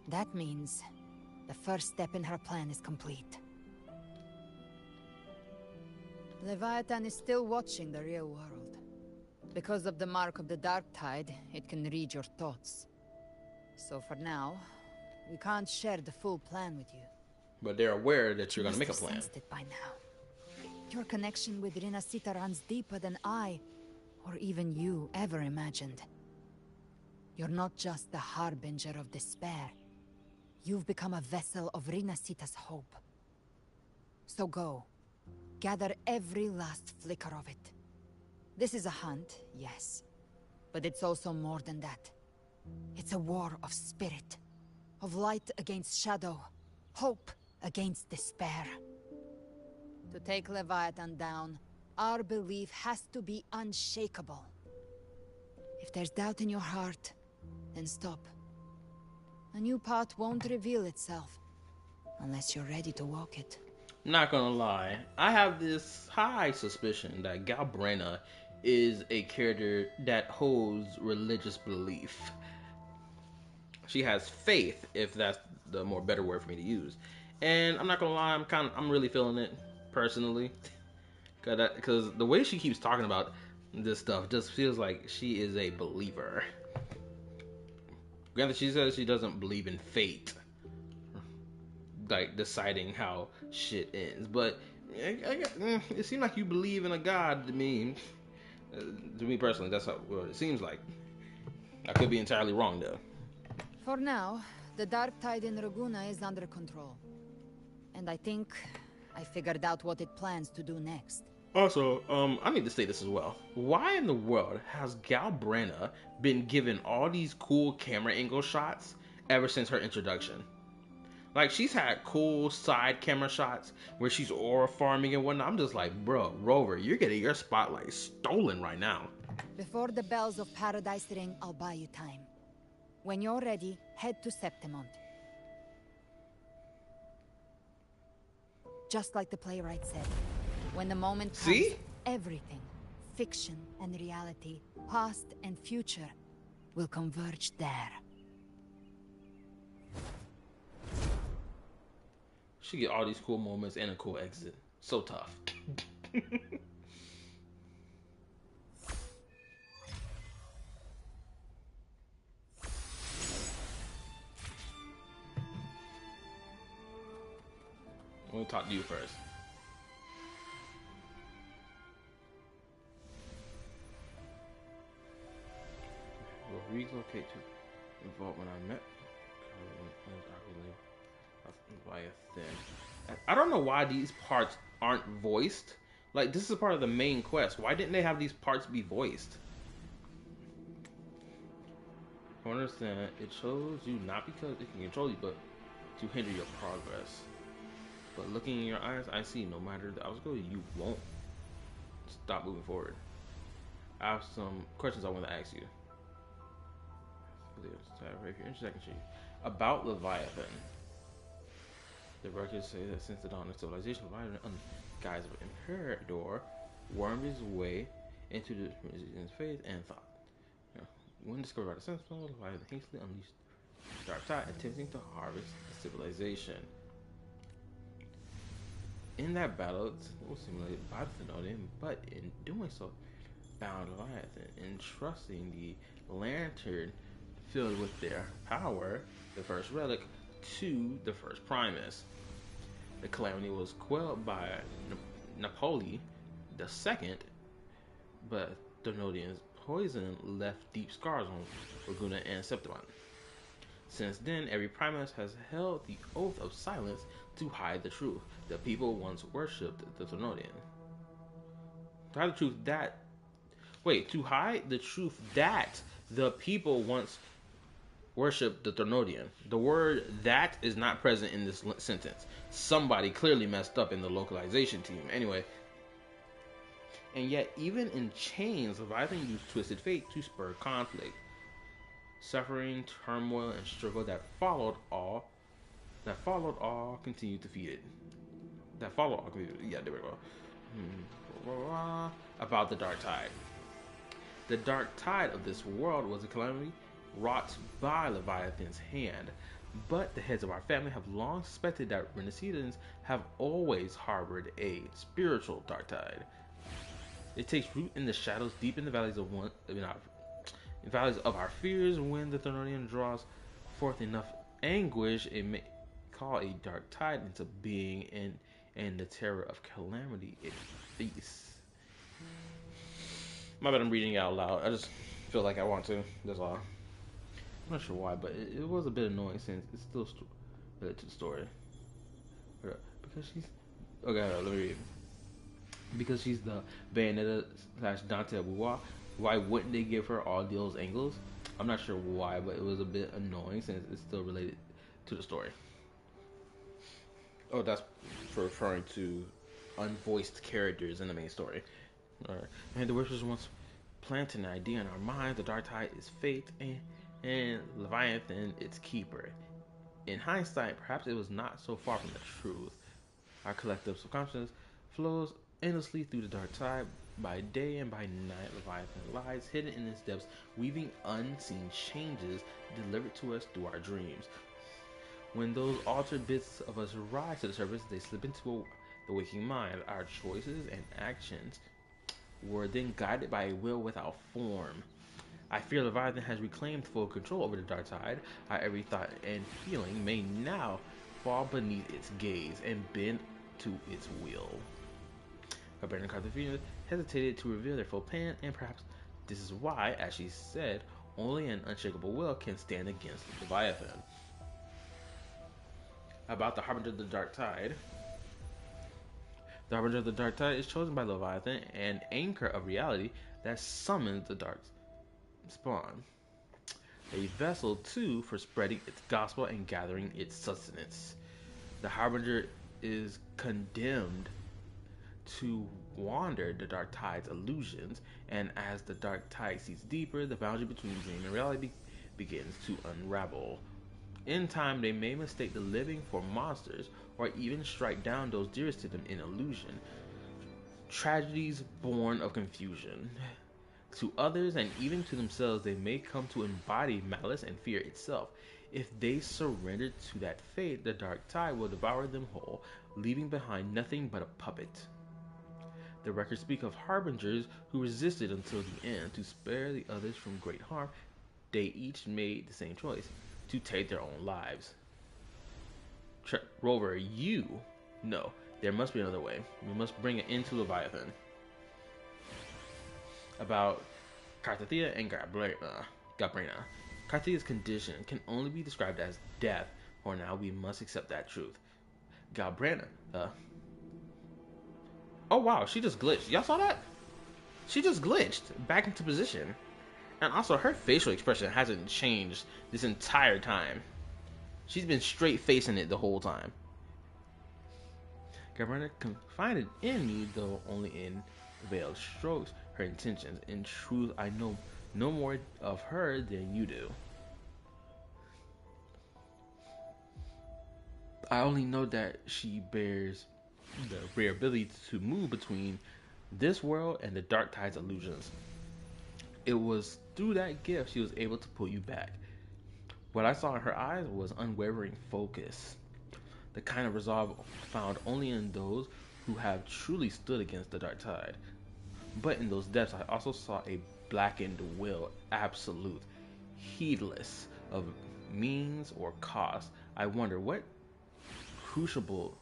That means the first step in her plan is complete. Leviathan is still watching the real world. Because of the mark of the dark tide, it can read your thoughts. So for now, we can't share the full plan with you. But they're aware that you're gonna make a plan. You must have sensed it by now. Your connection with Rinasita runs deeper than I, or even you, ever imagined. You're not just the harbinger of despair. You've become a vessel of Rinasita's hope. So go. Gather every last flicker of it. This is a hunt, yes. But it's also more than that. It's a war of spirit. Of light against shadow. Hope against despair. To take Leviathan down, our belief has to be unshakable. If there's doubt in your heart, then stop. A new path won't reveal itself, unless you're ready to walk it. Not gonna lie, I have this high suspicion that Galbrena is a character that holds religious belief. She has faith, if that's the more better word for me to use. And I'm not gonna lie, I'm really feeling it personally, because the way she keeps talking about this stuff just feels like she is a believer. Granted, she says she doesn't believe in fate, like deciding how shit ends, but it seems like you believe in a god to me. To me personally, that's what it seems like. I could be entirely wrong though. For now, the dark tide in Raguna is under control. And I think I figured out what it plans to do next. Also, I need to say this as well. Why in the world has Galbrana been given all these cool camera angle shots ever since her introduction? Like, she's had cool side camera shots where she's aura farming and whatnot. I'm just like, bro, Rover, you're getting your spotlight stolen right now. Before the bells of Paradise ring, I'll buy you time. When you're ready, head to Septimont. Just like the playwright said, when the moment comes, See? everything, fiction and reality, past and future, will converge there. She get all these cool moments and a cool exit. So tough. We'll talk to you first. We'll relocate to the vault when I met. I don't know why these parts aren't voiced. Like, this is part of the main quest. Why didn't they have these parts be voiced? I understand. It shows you not because it can control you, but to hinder your progress. But looking in your eyes, I see no matter the obstacle, you won't stop moving forward. I have some questions I want to ask you. If you're interested, I can show you. About Leviathan. The records say that since the dawn of civilization, Leviathan, under the guise of Imperator, wormed his way into the religions, faith, and thought. When discovered by the Sentinel, Leviathan hastily unleashed the dark tide, attempting to harvest the civilization. In that battle, it was simulated by the Thenodian, but in doing so, bound Leviathan, entrusting the lantern filled with their power, the first relic, to the first Primus. The calamity was quelled by Napoli II, but Thenodian's poison left deep scars on Laguna and Septimont. Since then, every Primus has held the oath of silence to hide the truth. The people once worshipped the Thenodian. To hide the truth that... Wait, to hide the truth that the people once worshipped the Thenodian. The word "that" is not present in this sentence. Somebody clearly messed up in the localization team. Anyway. And yet, even in chains, Leviathan used Twisted Fate to spur conflict. Suffering, turmoil, and struggle that followed all continued defeated. There we go. About the Dark Tide. The Dark Tide of this world was a calamity wrought by Leviathan's hand, but the heads of our family have long suspected that Renaissance have always harbored a spiritual Dark Tide. It takes root in the shadows deep in the valleys of our fears. When the Thenodian draws forth enough anguish, it may call a dark tide into being, and the terror of calamity it feasts. My bad, I'm reading it out loud. I just feel like I want to. That's all. I'm not sure why, but it was a bit annoying since it's still related to the story. Because she's... Okay, let me read. Because she's the Bayonetta / Dante Abuwa, why wouldn't they give her all those angles? I'm not sure why, but it was a bit annoying since it's still related to the story. Oh, that's for referring to unvoiced characters in the main story. Alright. And the witches once planted an idea in our mind: the Dark Tide is fate, and Leviathan its keeper. In hindsight, perhaps it was not so far from the truth. Our collective subconscious flows endlessly through the Dark Tide. By day and by night, Leviathan lies hidden in its depths, weaving unseen changes delivered to us through our dreams. When those altered bits of us rise to the surface, they slip into the waking mind. Our choices and actions were then guided by a will without form. I fear Leviathan has reclaimed full control over the Dark Tide. Our every thought and feeling may now fall beneath its gaze and bend to its will. Cabrera and Cartagena hesitated to reveal their full plan, and perhaps this is why, as she said, only an unshakable will can stand against Leviathan. about the Harbinger of the Dark Tide. The Harbinger of the Dark Tide is chosen by Leviathan, an anchor of reality that summons the Dark Spawn. A vessel, too, for spreading its gospel and gathering its sustenance. The Harbinger is condemned to wander the Dark Tide's illusions, and as the Dark Tide sees deeper, the boundary between dream and reality begins to unravel. In time, they may mistake the living for monsters, or even strike down those dearest to them in illusion. Tragedies born of confusion. To others, and even to themselves, they may come to embody malice and fear itself. If they surrender to that fate, the Dark Tide will devour them whole, leaving behind nothing but a puppet. The records speak of harbingers who resisted until the end to spare the others from great harm. They each made the same choice, to take their own lives. Rover, you know there must be another way. We must bring an end to Leviathan. About Carthethia and Gabrina. Carthethia's condition can only be described as death. For now, we must accept that truth. Gabrina, oh wow, she just glitched. Y'all saw that? She just glitched back into position. And also, her facial expression hasn't changed this entire time. She's been straight facing it the whole time. Gabrina confided in me, though only in veiled strokes, her intentions. In truth, I know no more of her than you do. I only know that she bears the rare ability to move between this world and the Dark Tide's illusions. It was through that gift she was able to pull you back. What I saw in her eyes was unwavering focus, the kind of resolve found only in those who have truly stood against the Dark Tide. But in those depths, I also saw a blackened will, absolute, heedless of means or cost. I wonder what crucible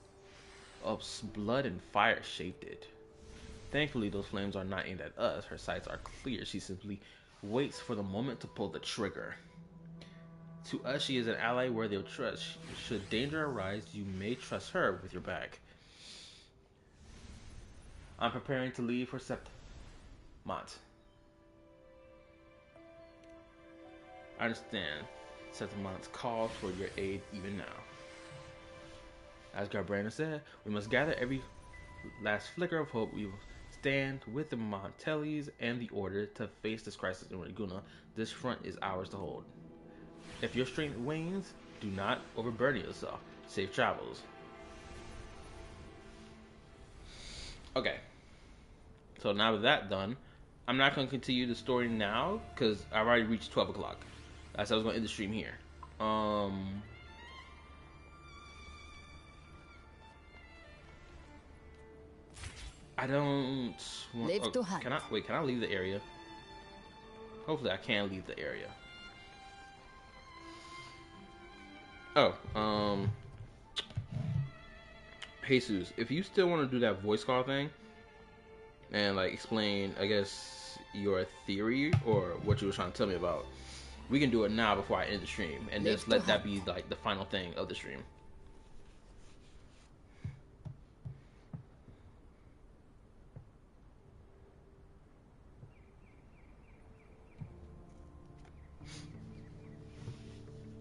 of blood and fire shaped it. Thankfully, those flames are not aimed at us. Her sights are clear. She simply waits for the moment to pull the trigger. To us, she is an ally worthy of trust. Should danger arise, you may trust her with your back. I'm preparing to leave for Septimont. I understand Septimont's call for your aid even now. As Gabrina said, we must gather every last flicker of hope. We will stand with the Montellis and the Order to face this crisis in Reguna. This front is ours to hold. If your strength wanes, do not overburden yourself. Safe travels. Okay. So now with that done, I'm not going to continue the story now because I've already reached 12 o'clock. I said I was going to end the stream here. I don't want to can I leave the area? Hopefully I can leave the area. Oh, Jesus, if you still want to do that voice call thing and like explain, I guess, your theory or what you were trying to tell me about, we can do it now before I end the stream and just let that be like the final thing of the stream.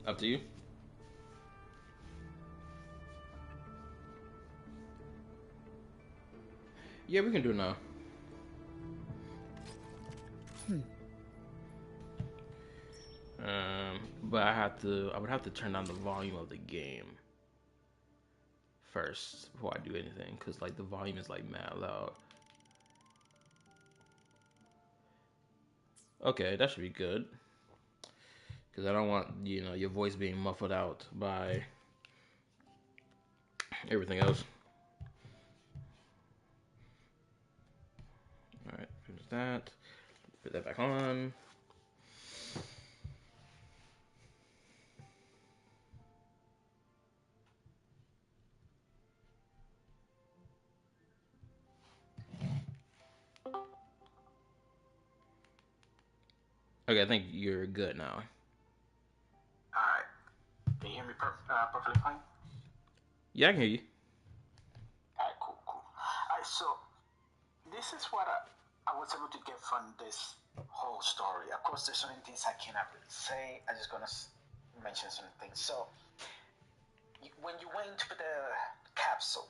Up to you. Yeah, we can do it now. But I would have to turn down the volume of the game first before I do anything, because like the volume is like mad loud. Okay, that should be good. Because I don't want, your voice being muffled out by everything else. Alright, finish that. Put that back on. Okay, I think you're good now. Alright. Can you hear me perfectly fine? Yeah, I can hear you. Alright, cool, cool. Alright, so this is what I was able to get from this whole story. Of course, there's certain things I cannot really say. I'm just gonna mention certain things. So, when you went into the capsule,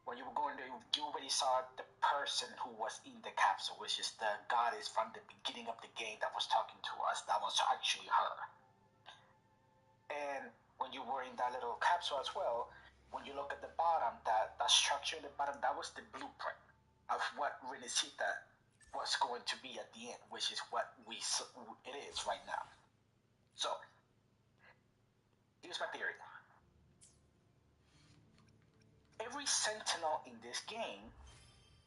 when you were going there, you already saw the person who was in the capsule, which is the goddess from the beginning of the game that was talking to us. That was actually her. And when you were in that little capsule as well, when you look at the bottom, that structure at the bottom, that was the blueprint of what Renacita was going to be at the end, which is what it is right now. So, here's my theory. Every sentinel in this game,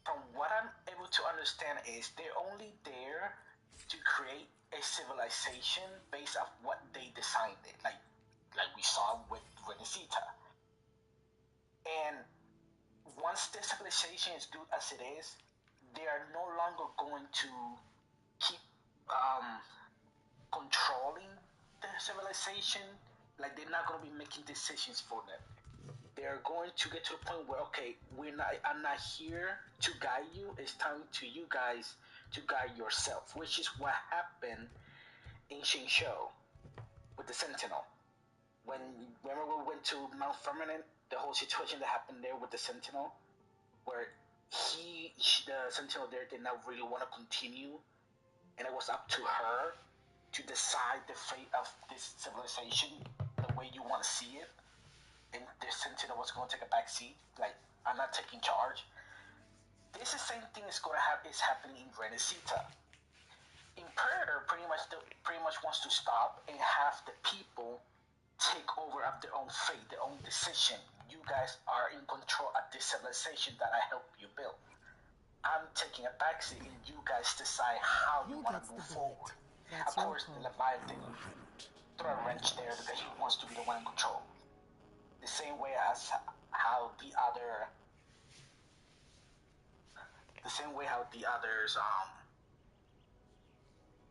from what I'm able to understand, is they're only there to create a civilization based off what they designed it, like we saw with Renacita. And once the civilization is good as it is, they are no longer going to keep controlling the civilization. Like they're not going to be making decisions for them. They're going to get to the point where, okay, I'm not here to guide you. It's time to you guys to guide yourself, which is what happened in Xinshou with the Sentinel. Remember we went to Mount Firmament, the whole situation that happened there with the Sentinel, where the Sentinel there did not really want to continue, and it was up to her to decide the fate of this civilization the way you want to see it. And this Sentinel was going to take a back seat, like, I'm not taking charge. This is the same thing is happening in Renacita. Imperator pretty much wants to stop and have the people take over of their own fate, their own decision. You guys are in control of this civilization that I helped you build. I'm taking a backseat and you guys decide how you want to move forward. Of course, the Leviathan throw a wrench there because he wants to be the one in control. The same way as how the others,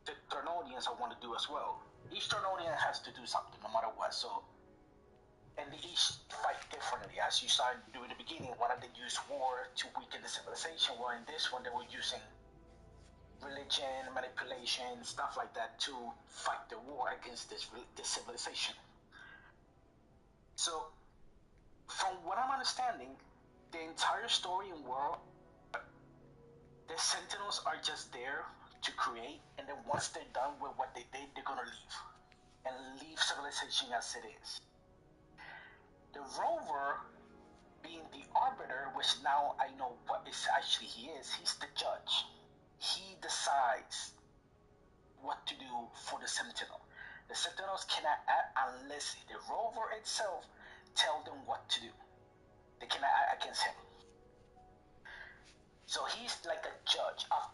the Ternodians want to do as well. Each Ternodian has to do something no matter what. So, and they each fight differently. As you saw during the beginning, one of them used war to weaken the civilization, while in this one they were using religion, manipulation, stuff like that to fight the war against this civilization. So, from what I'm understanding, the entire story and world, the Sentinels are just there to create, and then once they're done with what they did, they're gonna leave. And leave civilization as it is. The rover, being the arbiter, which now I know what is actually he is, he's the judge. He decides what to do for the Sentinel. The Sentinels cannot act unless the rover itself tell them what to do. They cannot act against him. So he's like a judge of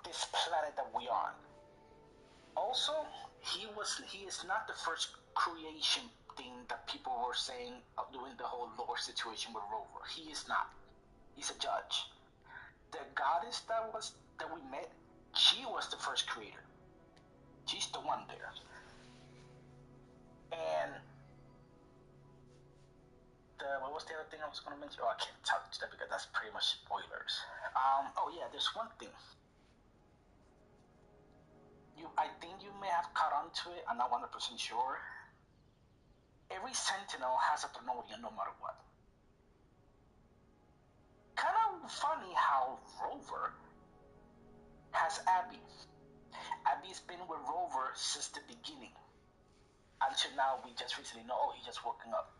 this planet that we are on. Also, he is not the first creation thing that people were saying doing the whole lore situation with Rover. He is not. He's a judge. The goddess that we met, she was the first creator. She's the one there. And what was the other thing I was going to mention? Oh, I can't talk to that because that's pretty much spoilers. Oh yeah, there's one thing. I think you may have caught on to it. I'm not 100% sure. Every Sentinel has a Ternodian no matter what. Kind of funny how Rover has Abby. Abby's been with Rover since the beginning. Until now, we just recently know, oh, he's just woken up.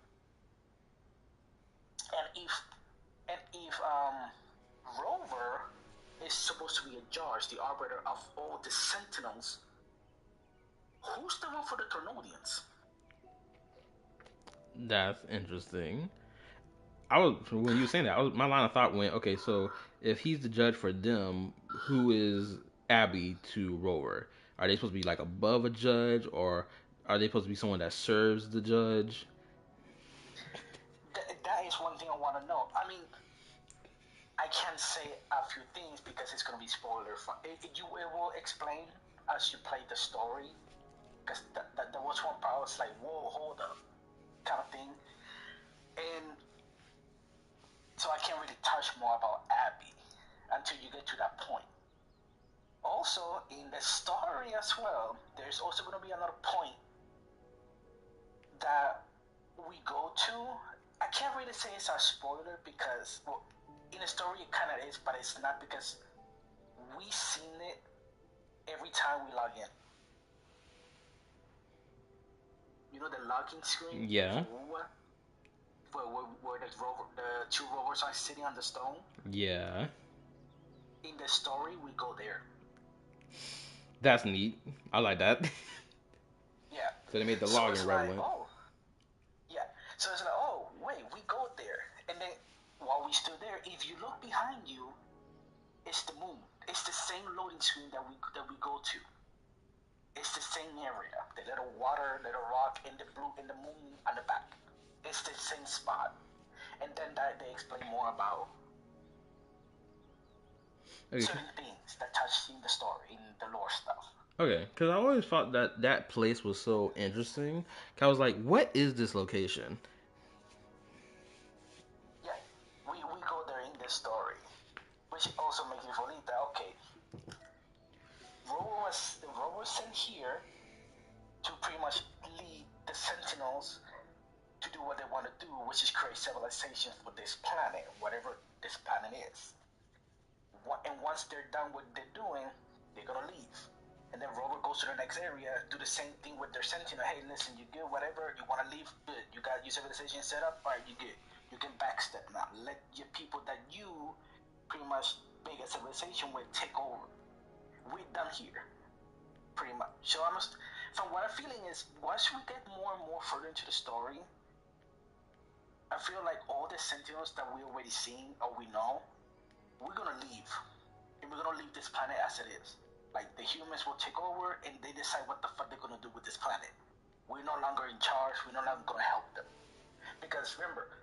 And if Rover is supposed to be a judge, the arbiter of all the Sentinels, who's the one for the Ternodians? That's interesting. When you were saying that, my line of thought went, okay, so if he's the judge for them, who is Abby to Rover? Are they supposed to be like above a judge, or are they supposed to be someone that serves the judge? That is one thing I want to know. I mean, I can't say a few things because it's going to be spoiler fun. It will explain as you play the story, because there was one part I was like, whoa, hold up, kind of thing. And so I can't really touch more about Abby until you get to that point. Also, in the story as well, there's also going to be another point that we go to. I can't really say it's a spoiler because, well, in the story it kind of is, but it's not because we seen it every time we log in. You know the login screen? Yeah. Where the two rovers are sitting on the stone? Yeah. In the story, we go there. That's neat. I like that. Yeah. So they made the So login it's relevant. like, oh, yeah. So it's like, oh, wait, we go there. And then while we stood there, if you look behind you, it's the moon. It's the same loading screen that we go to. It's the same area. The little water, little rock, and the moon on the back. It's the same spot. And then they explain more about certain things that touch in the story, in the lore stuff. Okay, because I always thought that place was so interesting. I was like, what is this location? Yeah, we go there in this story, which also makes me believe that, okay, Robo was sent here to pretty much lead the Sentinels to do what they want to do, which is create civilization for this planet, whatever this planet is. And once they're done what they're doing, they're gonna leave. And then Rover goes to the next area, do the same thing with their Sentinel. Hey, listen, you good, whatever, you wanna leave, good. You got your civilization set up, alright, you good. You can backstep now. Let your people that you pretty much make a civilization with take over. We're done here. Pretty much. So from what I'm feeling is, once we get more and more further into the story, I feel like all the Sentinels that we already seen or we know, we're gonna leave. And we're gonna leave this planet as it is. Like, the humans will take over and they decide what the fuck they're gonna do with this planet. We're no longer in charge, we're no longer gonna help them. Because remember,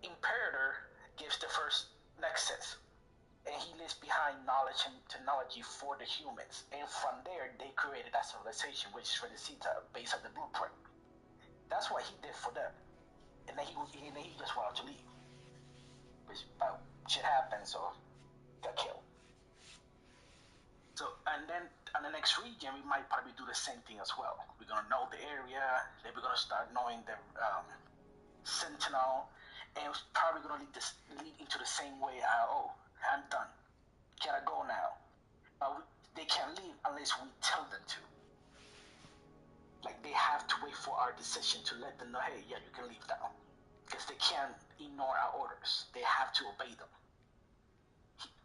Imperator gives the first Nexus, and he leaves behind knowledge and technology for the humans. And from there, they created that civilization, which is Renesita, based on the blueprint. That's what he did for them. And then he just wanted to leave. Which, shit happened, so got killed. So, and then on the next region, we might probably do the same thing as well. We're gonna know the area, then we're gonna start knowing the Sentinel, and it's probably gonna lead into the same way. I'm done. Can I go now? They can't leave unless we tell them to. Like, they have to wait for our decision to let them know, hey, yeah, you can leave now. Because they can't ignore our orders. They have to obey them.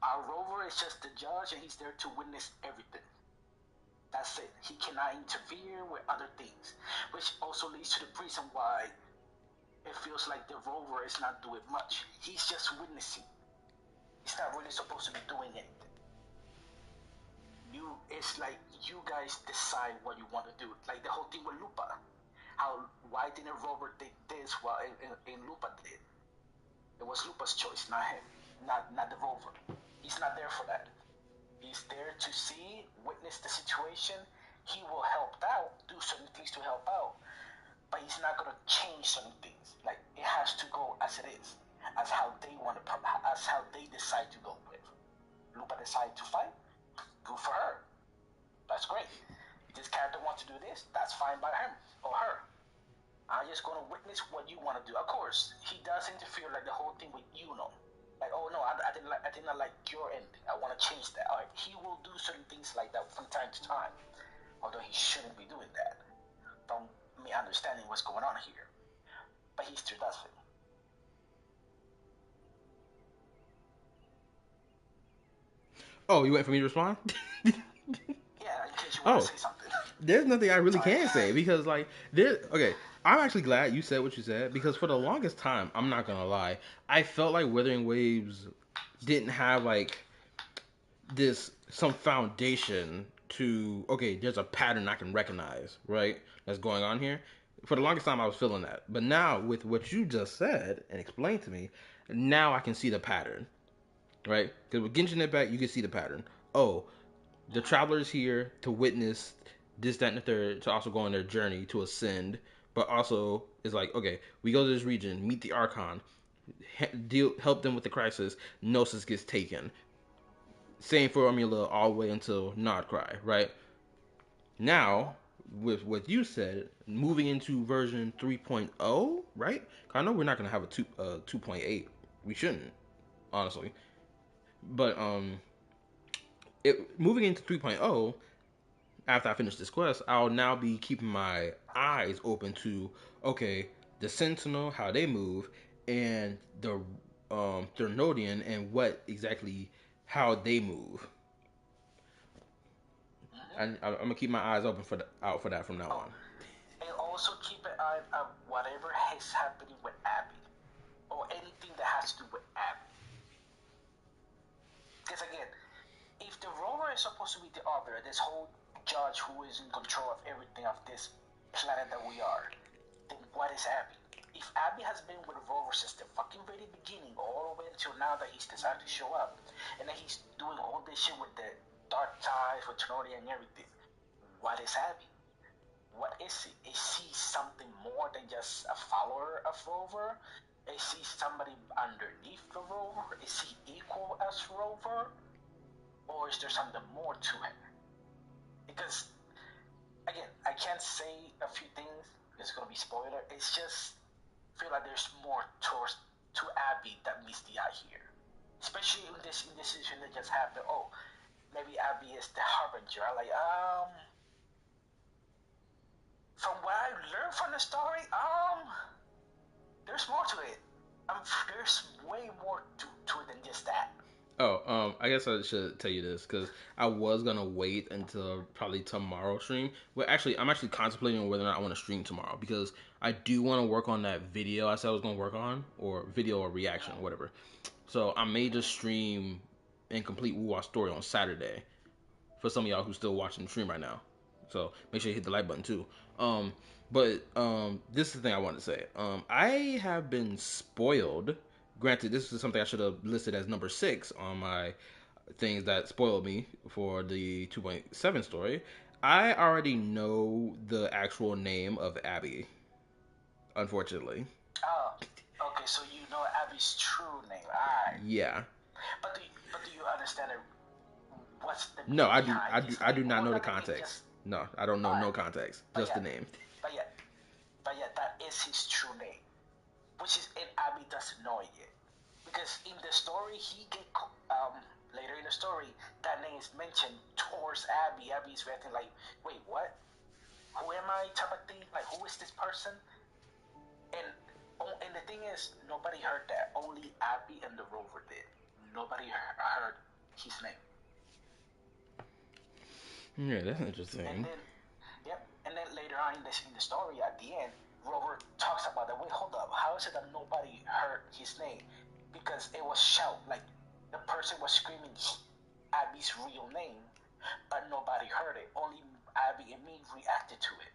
Our rover is just the judge, and he's there to witness everything. That's it. He cannot interfere with other things, which also leads to the reason why it feels like the rover is not doing much. He's just witnessing. He's not really supposed to be doing anything. It's like you guys decide what you want to do. Like the whole thing with Lupa. Why didn't Robert take this while in Lupa did? It was Lupa's choice, not him, not the rover. He's not there for that. He's there to see, witness the situation. He will help out, do certain things to help out, but he's not gonna change certain things. Like, it has to go as it is, as how they decide to go with. Lupa decided to fight. Good for her. That's great. This character wants to do this. That's fine by him or her. I'm just gonna witness what you want to do. Of course, he does interfere, like the whole thing with Like, oh no, I did not like your ending. I want to change that. All right, he will do certain things like that from time to time, although he shouldn't be doing that. From me understanding what's going on here, but he still does it. Oh, you wait for me to respond? Yeah, in case you want to say something. There's nothing I really can say because, like, okay, I'm actually glad you said what you said because for the longest time, I'm not gonna lie, I felt like Wuthering Waves didn't have like some foundation to, okay, there's a pattern I can recognize, right? That's going on here. For the longest time, I was feeling that, but now with what you just said and explained to me, now I can see the pattern, right? Because with Genshin Impact, you can see the pattern. Oh, the traveler's here to witness this, that, and the third, to also go on their journey to ascend, but also it's like, okay, we go to this region, meet the Archon, help them with the crisis. Gnosis gets taken. Same for Amula all the way until Nodcry, right? Now, with what you said, moving into version 3.0, right? I know we're not gonna have a 2.8. We shouldn't, honestly. But moving into 3.0, after I finish this quest, I'll now be keeping my eyes open to, okay, the Sentinel, how they move, and the Thermodian and what exactly how they move. I'm gonna keep my eyes open out for that from now on. And also keep an eye on whatever is happening with Abby, or anything that has to do with Abby. Because again, if the rover is supposed to be the other, this whole judge who is in control of everything of this planet that we are, then what is Abby? If Abby has been with the rover since the fucking very beginning, all the way until now that he's decided to show up, and then he's doing all this shit with the dark ties, with Tenoria and everything, what is Abby? What is he? Is he something more than just a follower of Rover? Is he somebody underneath the Rover? Is he equal as Rover? Or is there something more to him? Because, again, I can't say a few things. It's going to be spoiler. It's just feel like there's more to Abby that meets the eye here. Especially in this indecision that just happened. Oh, maybe Abby is the harbinger. I'm like, from what I learned from the story, there's more to it. There's way more to it than just that. Oh, I guess I should tell you this because I was gonna wait until probably tomorrow stream. Well, actually, I'm actually contemplating whether or not I want to stream tomorrow because I do want to work on that video I said I was gonna work on, or video or reaction, or whatever. So I may just stream and complete Wuwa story on Saturday for some of y'all who's still watching the stream right now. So make sure you hit the like button too. But this is the thing I wanted to say. I have been spoiled. Granted, this is something I should have listed as number 6 on my things that spoiled me for the 2.7 story. I already know the actual name of Abby. Unfortunately. Oh, okay. So you know Abby's true name. Alright. Yeah. But do you understand it? What's the No, I do not know the context. No, I don't know no context. Just the name. But yeah, that is his true name, which is, and Abby doesn't know it yet, because in the story later in the story that name is mentioned towards Abby. Abby's reacting like, wait, what? Who am I? Type of thing. Like, who is this person? And the thing is, nobody heard that. Only Abby and the Rover did. Nobody heard his name. Yeah, that's interesting. And then later on in the story, at the end, Rover talks about that. Wait, hold up. How is it that nobody heard his name? Because it was shout, like the person was screaming Abby's real name, but nobody heard it. Only Abby and me reacted to it.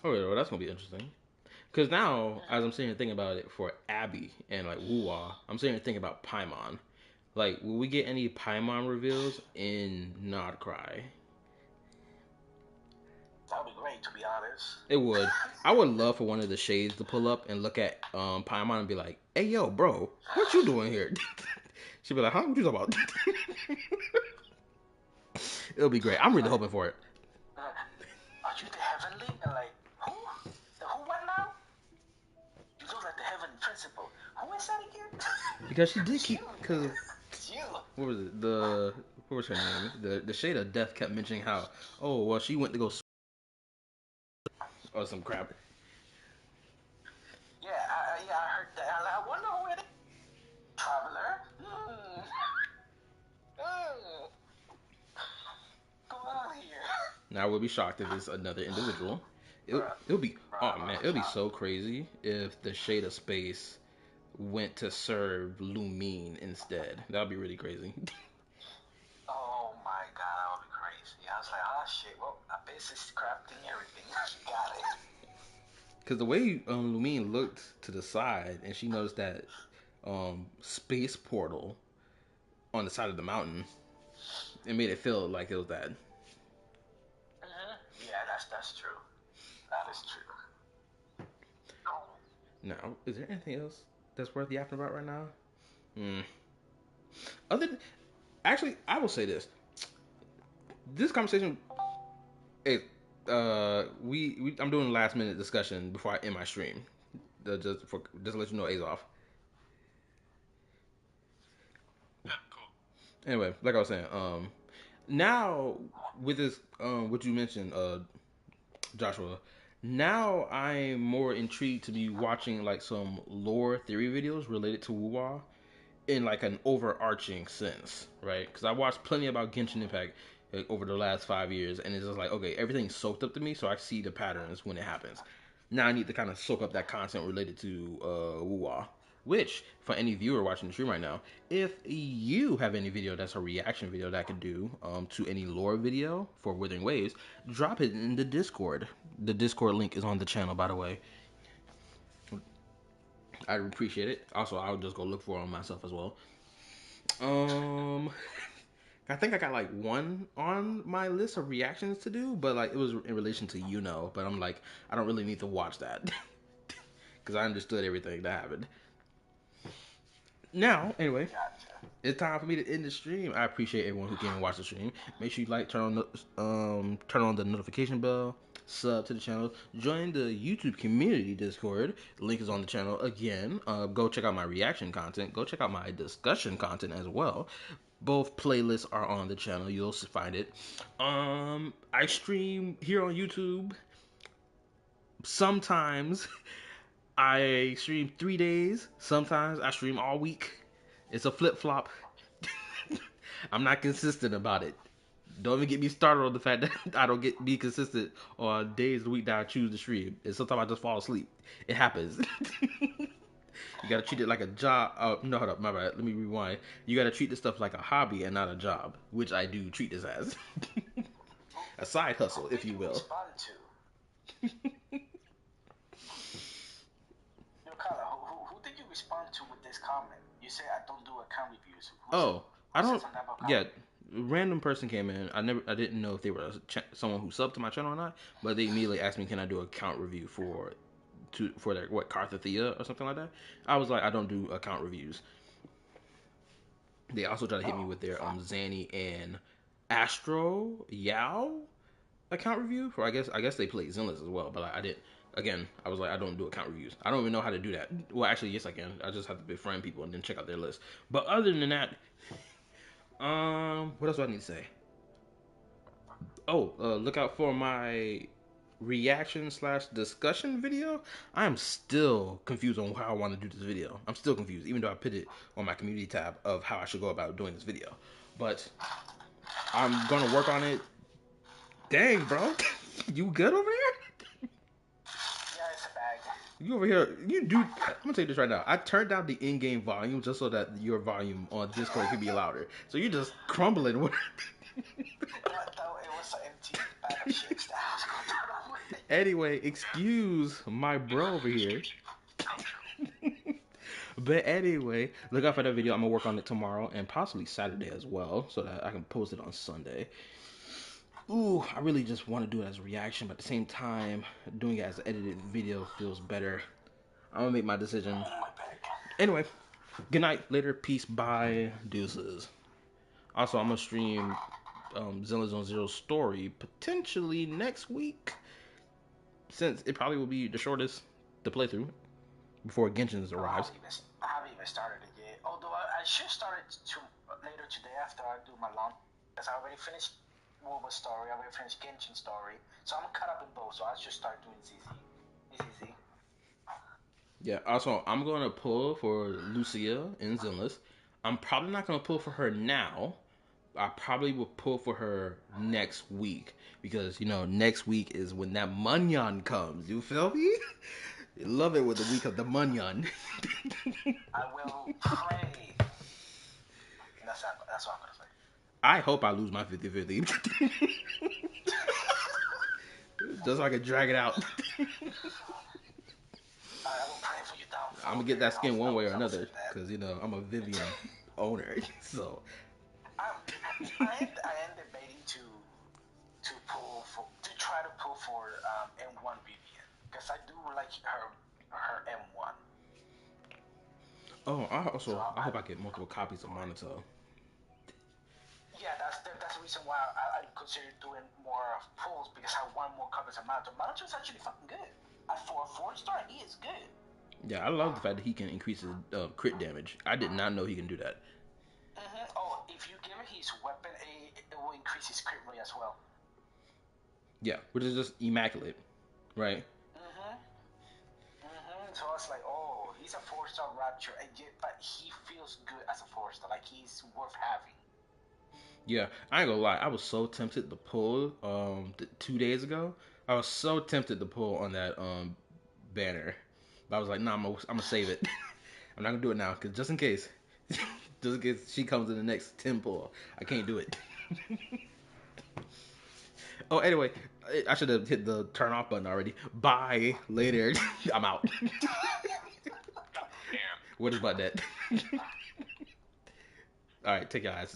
Okay, well that's gonna be interesting. Because now, as I'm sitting here thinking about it for Abby and like Wuwa, I'm sitting here thinking about Paimon. Like, will we get any Paimon reveals in Nodcry? That would be great, to be honest. It would. I would love for one of the shades to pull up and look at Paimon and be like, "Hey, yo, bro, what you doing here?" She'd be like, "Huh? What you talking about?" It'll be great. I'm really hoping for it. Are you the Heavenly? And like, who? The who what now? You look like the Heavenly Principal. Who is that again? Because she did keep. Because you. What was it? What was her name? The Shade of Death kept mentioning how, oh, well, she went to go or some crap. Yeah, I heard that. I wonder who it is. Traveler. Come on here. Now I would be shocked if it's another individual. It'll be, oh man, it'll be so crazy if the Shade of Space went to serve Lumine instead. That would be really crazy. Oh my god, that would be crazy. I was like, oh shit, well, Abyss is crafting everything. Got it. Because the way Lumine looked to the side and she noticed that space portal on the side of the mountain, it made it feel like it was that. Now, is there anything else that's worth yapping about right now? Hmm. Other than, actually, I will say this. This conversation is I'm doing a last minute discussion before I end my stream. Just to let you know, A's off. Yeah, cool. Anyway, like I was saying, now with this, what you mentioned, Joshua. Now I'm more intrigued to be watching like some lore theory videos related to Wuwa in like an overarching sense, right? Because I watched plenty about Genshin Impact like, over the last 5 years, and it's just like okay, everything's soaked up to me, so I see the patterns when it happens. Now I need to kind of soak up that content related to Wuwa. Which, for any viewer watching the stream right now, if you have any video that's a reaction video that I could do to any lore video for Withering Waves, drop it in the Discord. The Discord link is on the channel, by the way. I'd appreciate it. Also, I'll just go look for it on myself as well. I think I got like one on my list of reactions to do, but like it was in relation to but I'm like I don't really need to watch that because I understood everything that happened. Now, anyway, it's time for me to end the stream. I appreciate everyone who came and watched the stream. Make sure you like, turn on the notification bell, sub to the channel, join the YouTube community Discord. Link is on the channel again. Go check out my reaction content. Go check out my discussion content as well. Both playlists are on the channel. You'll find it. I stream here on YouTube. Sometimes I stream 3 days. Sometimes I stream all week. It's a flip flop. I'm not consistent about it. Don't even get me started on the fact that I don't be consistent on days of the week that I choose to stream. And sometimes I just fall asleep. It happens. You gotta treat it like a job. No, hold up, my bad. Let me rewind. You gotta treat this stuff like a hobby and not a job, which I do treat this as. A side hustle, if you will. Respond to? Yo, Kala, who did you respond to with this comment? You say I don't do account reviews. I don't. Yeah, random person came in. I didn't know if they were someone who subbed to my channel or not, but they immediately asked me, "Can I do a account review for their Carthathea or something like that?" I was like, "I don't do account reviews." They also tried to hit me with their Zanny and Astro Yao account review for I guess they played Zenless as well, but I didn't. Again, I was like, I don't do account reviews. I don't even know how to do that. Well, actually, yes, I can. I just have to befriend people and then check out their list. But other than that, what else do I need to say? Oh, look out for my reaction / discussion video. I am still confused on how I want to do this video. I'm still confused, even though I put it on my community tab of how I should go about doing this video. But I'm gonna work on it. Dang, bro, you good over here? Yeah, it's a bag. You over here, you do. I'm gonna tell you this right now. I turned down the in-game volume just so that your volume on Discord could be louder. So you're just crumbling. It was an empty bag of chips that I was going to throw away. Anyway, excuse my bro over here. But anyway, look out for that video. I'm gonna work on it tomorrow and possibly Saturday as well, so that I can post it on Sunday. Ooh, I really just want to do it as a reaction, but at the same time, doing it as an edited video feels better. I'm gonna make my decision. Anyway, good night, later, peace, bye, deuces. Also, I'm gonna stream Xenoblade Zero story potentially next week, since it probably will be the shortest to play through before Genshin arrives. I haven't even started it yet. Although I should start it later today after I do my launch, because I already finished Wuba story, I already finished Genshin story, so I'm caught up in both. So I should start doing ZZ. Yeah. Also, I'm gonna pull for Lucia in Zenless. I'm probably not gonna pull for her now. I probably will pull for her next week because next week is when that Munyon comes. You feel me? Love it with the week of the Munyon. I will pray. That's what I'm gonna say. I hope I lose my 50-50. Just so I can drag it out. I'm gonna get that skin one way or another because I'm a Vivian owner. So I am debating to try to pull for N1 Vivian because I do like her her M1. Oh, So I hope I get multiple copies of Monotone. yeah, that's the reason why I consider doing more pulls because I want more copies of Manato. Manato is actually fucking good. For a 4-star, he is good. Yeah, I love the fact that he can increase his crit damage. I did not know he can do that. Oh, if you give him his weapon, it will increase his crit rate as well. Yeah, which is just immaculate, right? So I was like, oh, he's a 4-star Rapture, and yet, but he feels good as a 4-star, like he's worth having. Yeah, I ain't gonna lie. I was so tempted to pull 2 days ago. I was so tempted to pull on that banner, but I was like, nah, I'm gonna save it. I'm not gonna do it now because just in case, just in case she comes in the next 10 pull, I can't do it. Oh, anyway, I should have hit the turn off button already. Bye. Later. I'm out. What is about that? All right, take your eyes.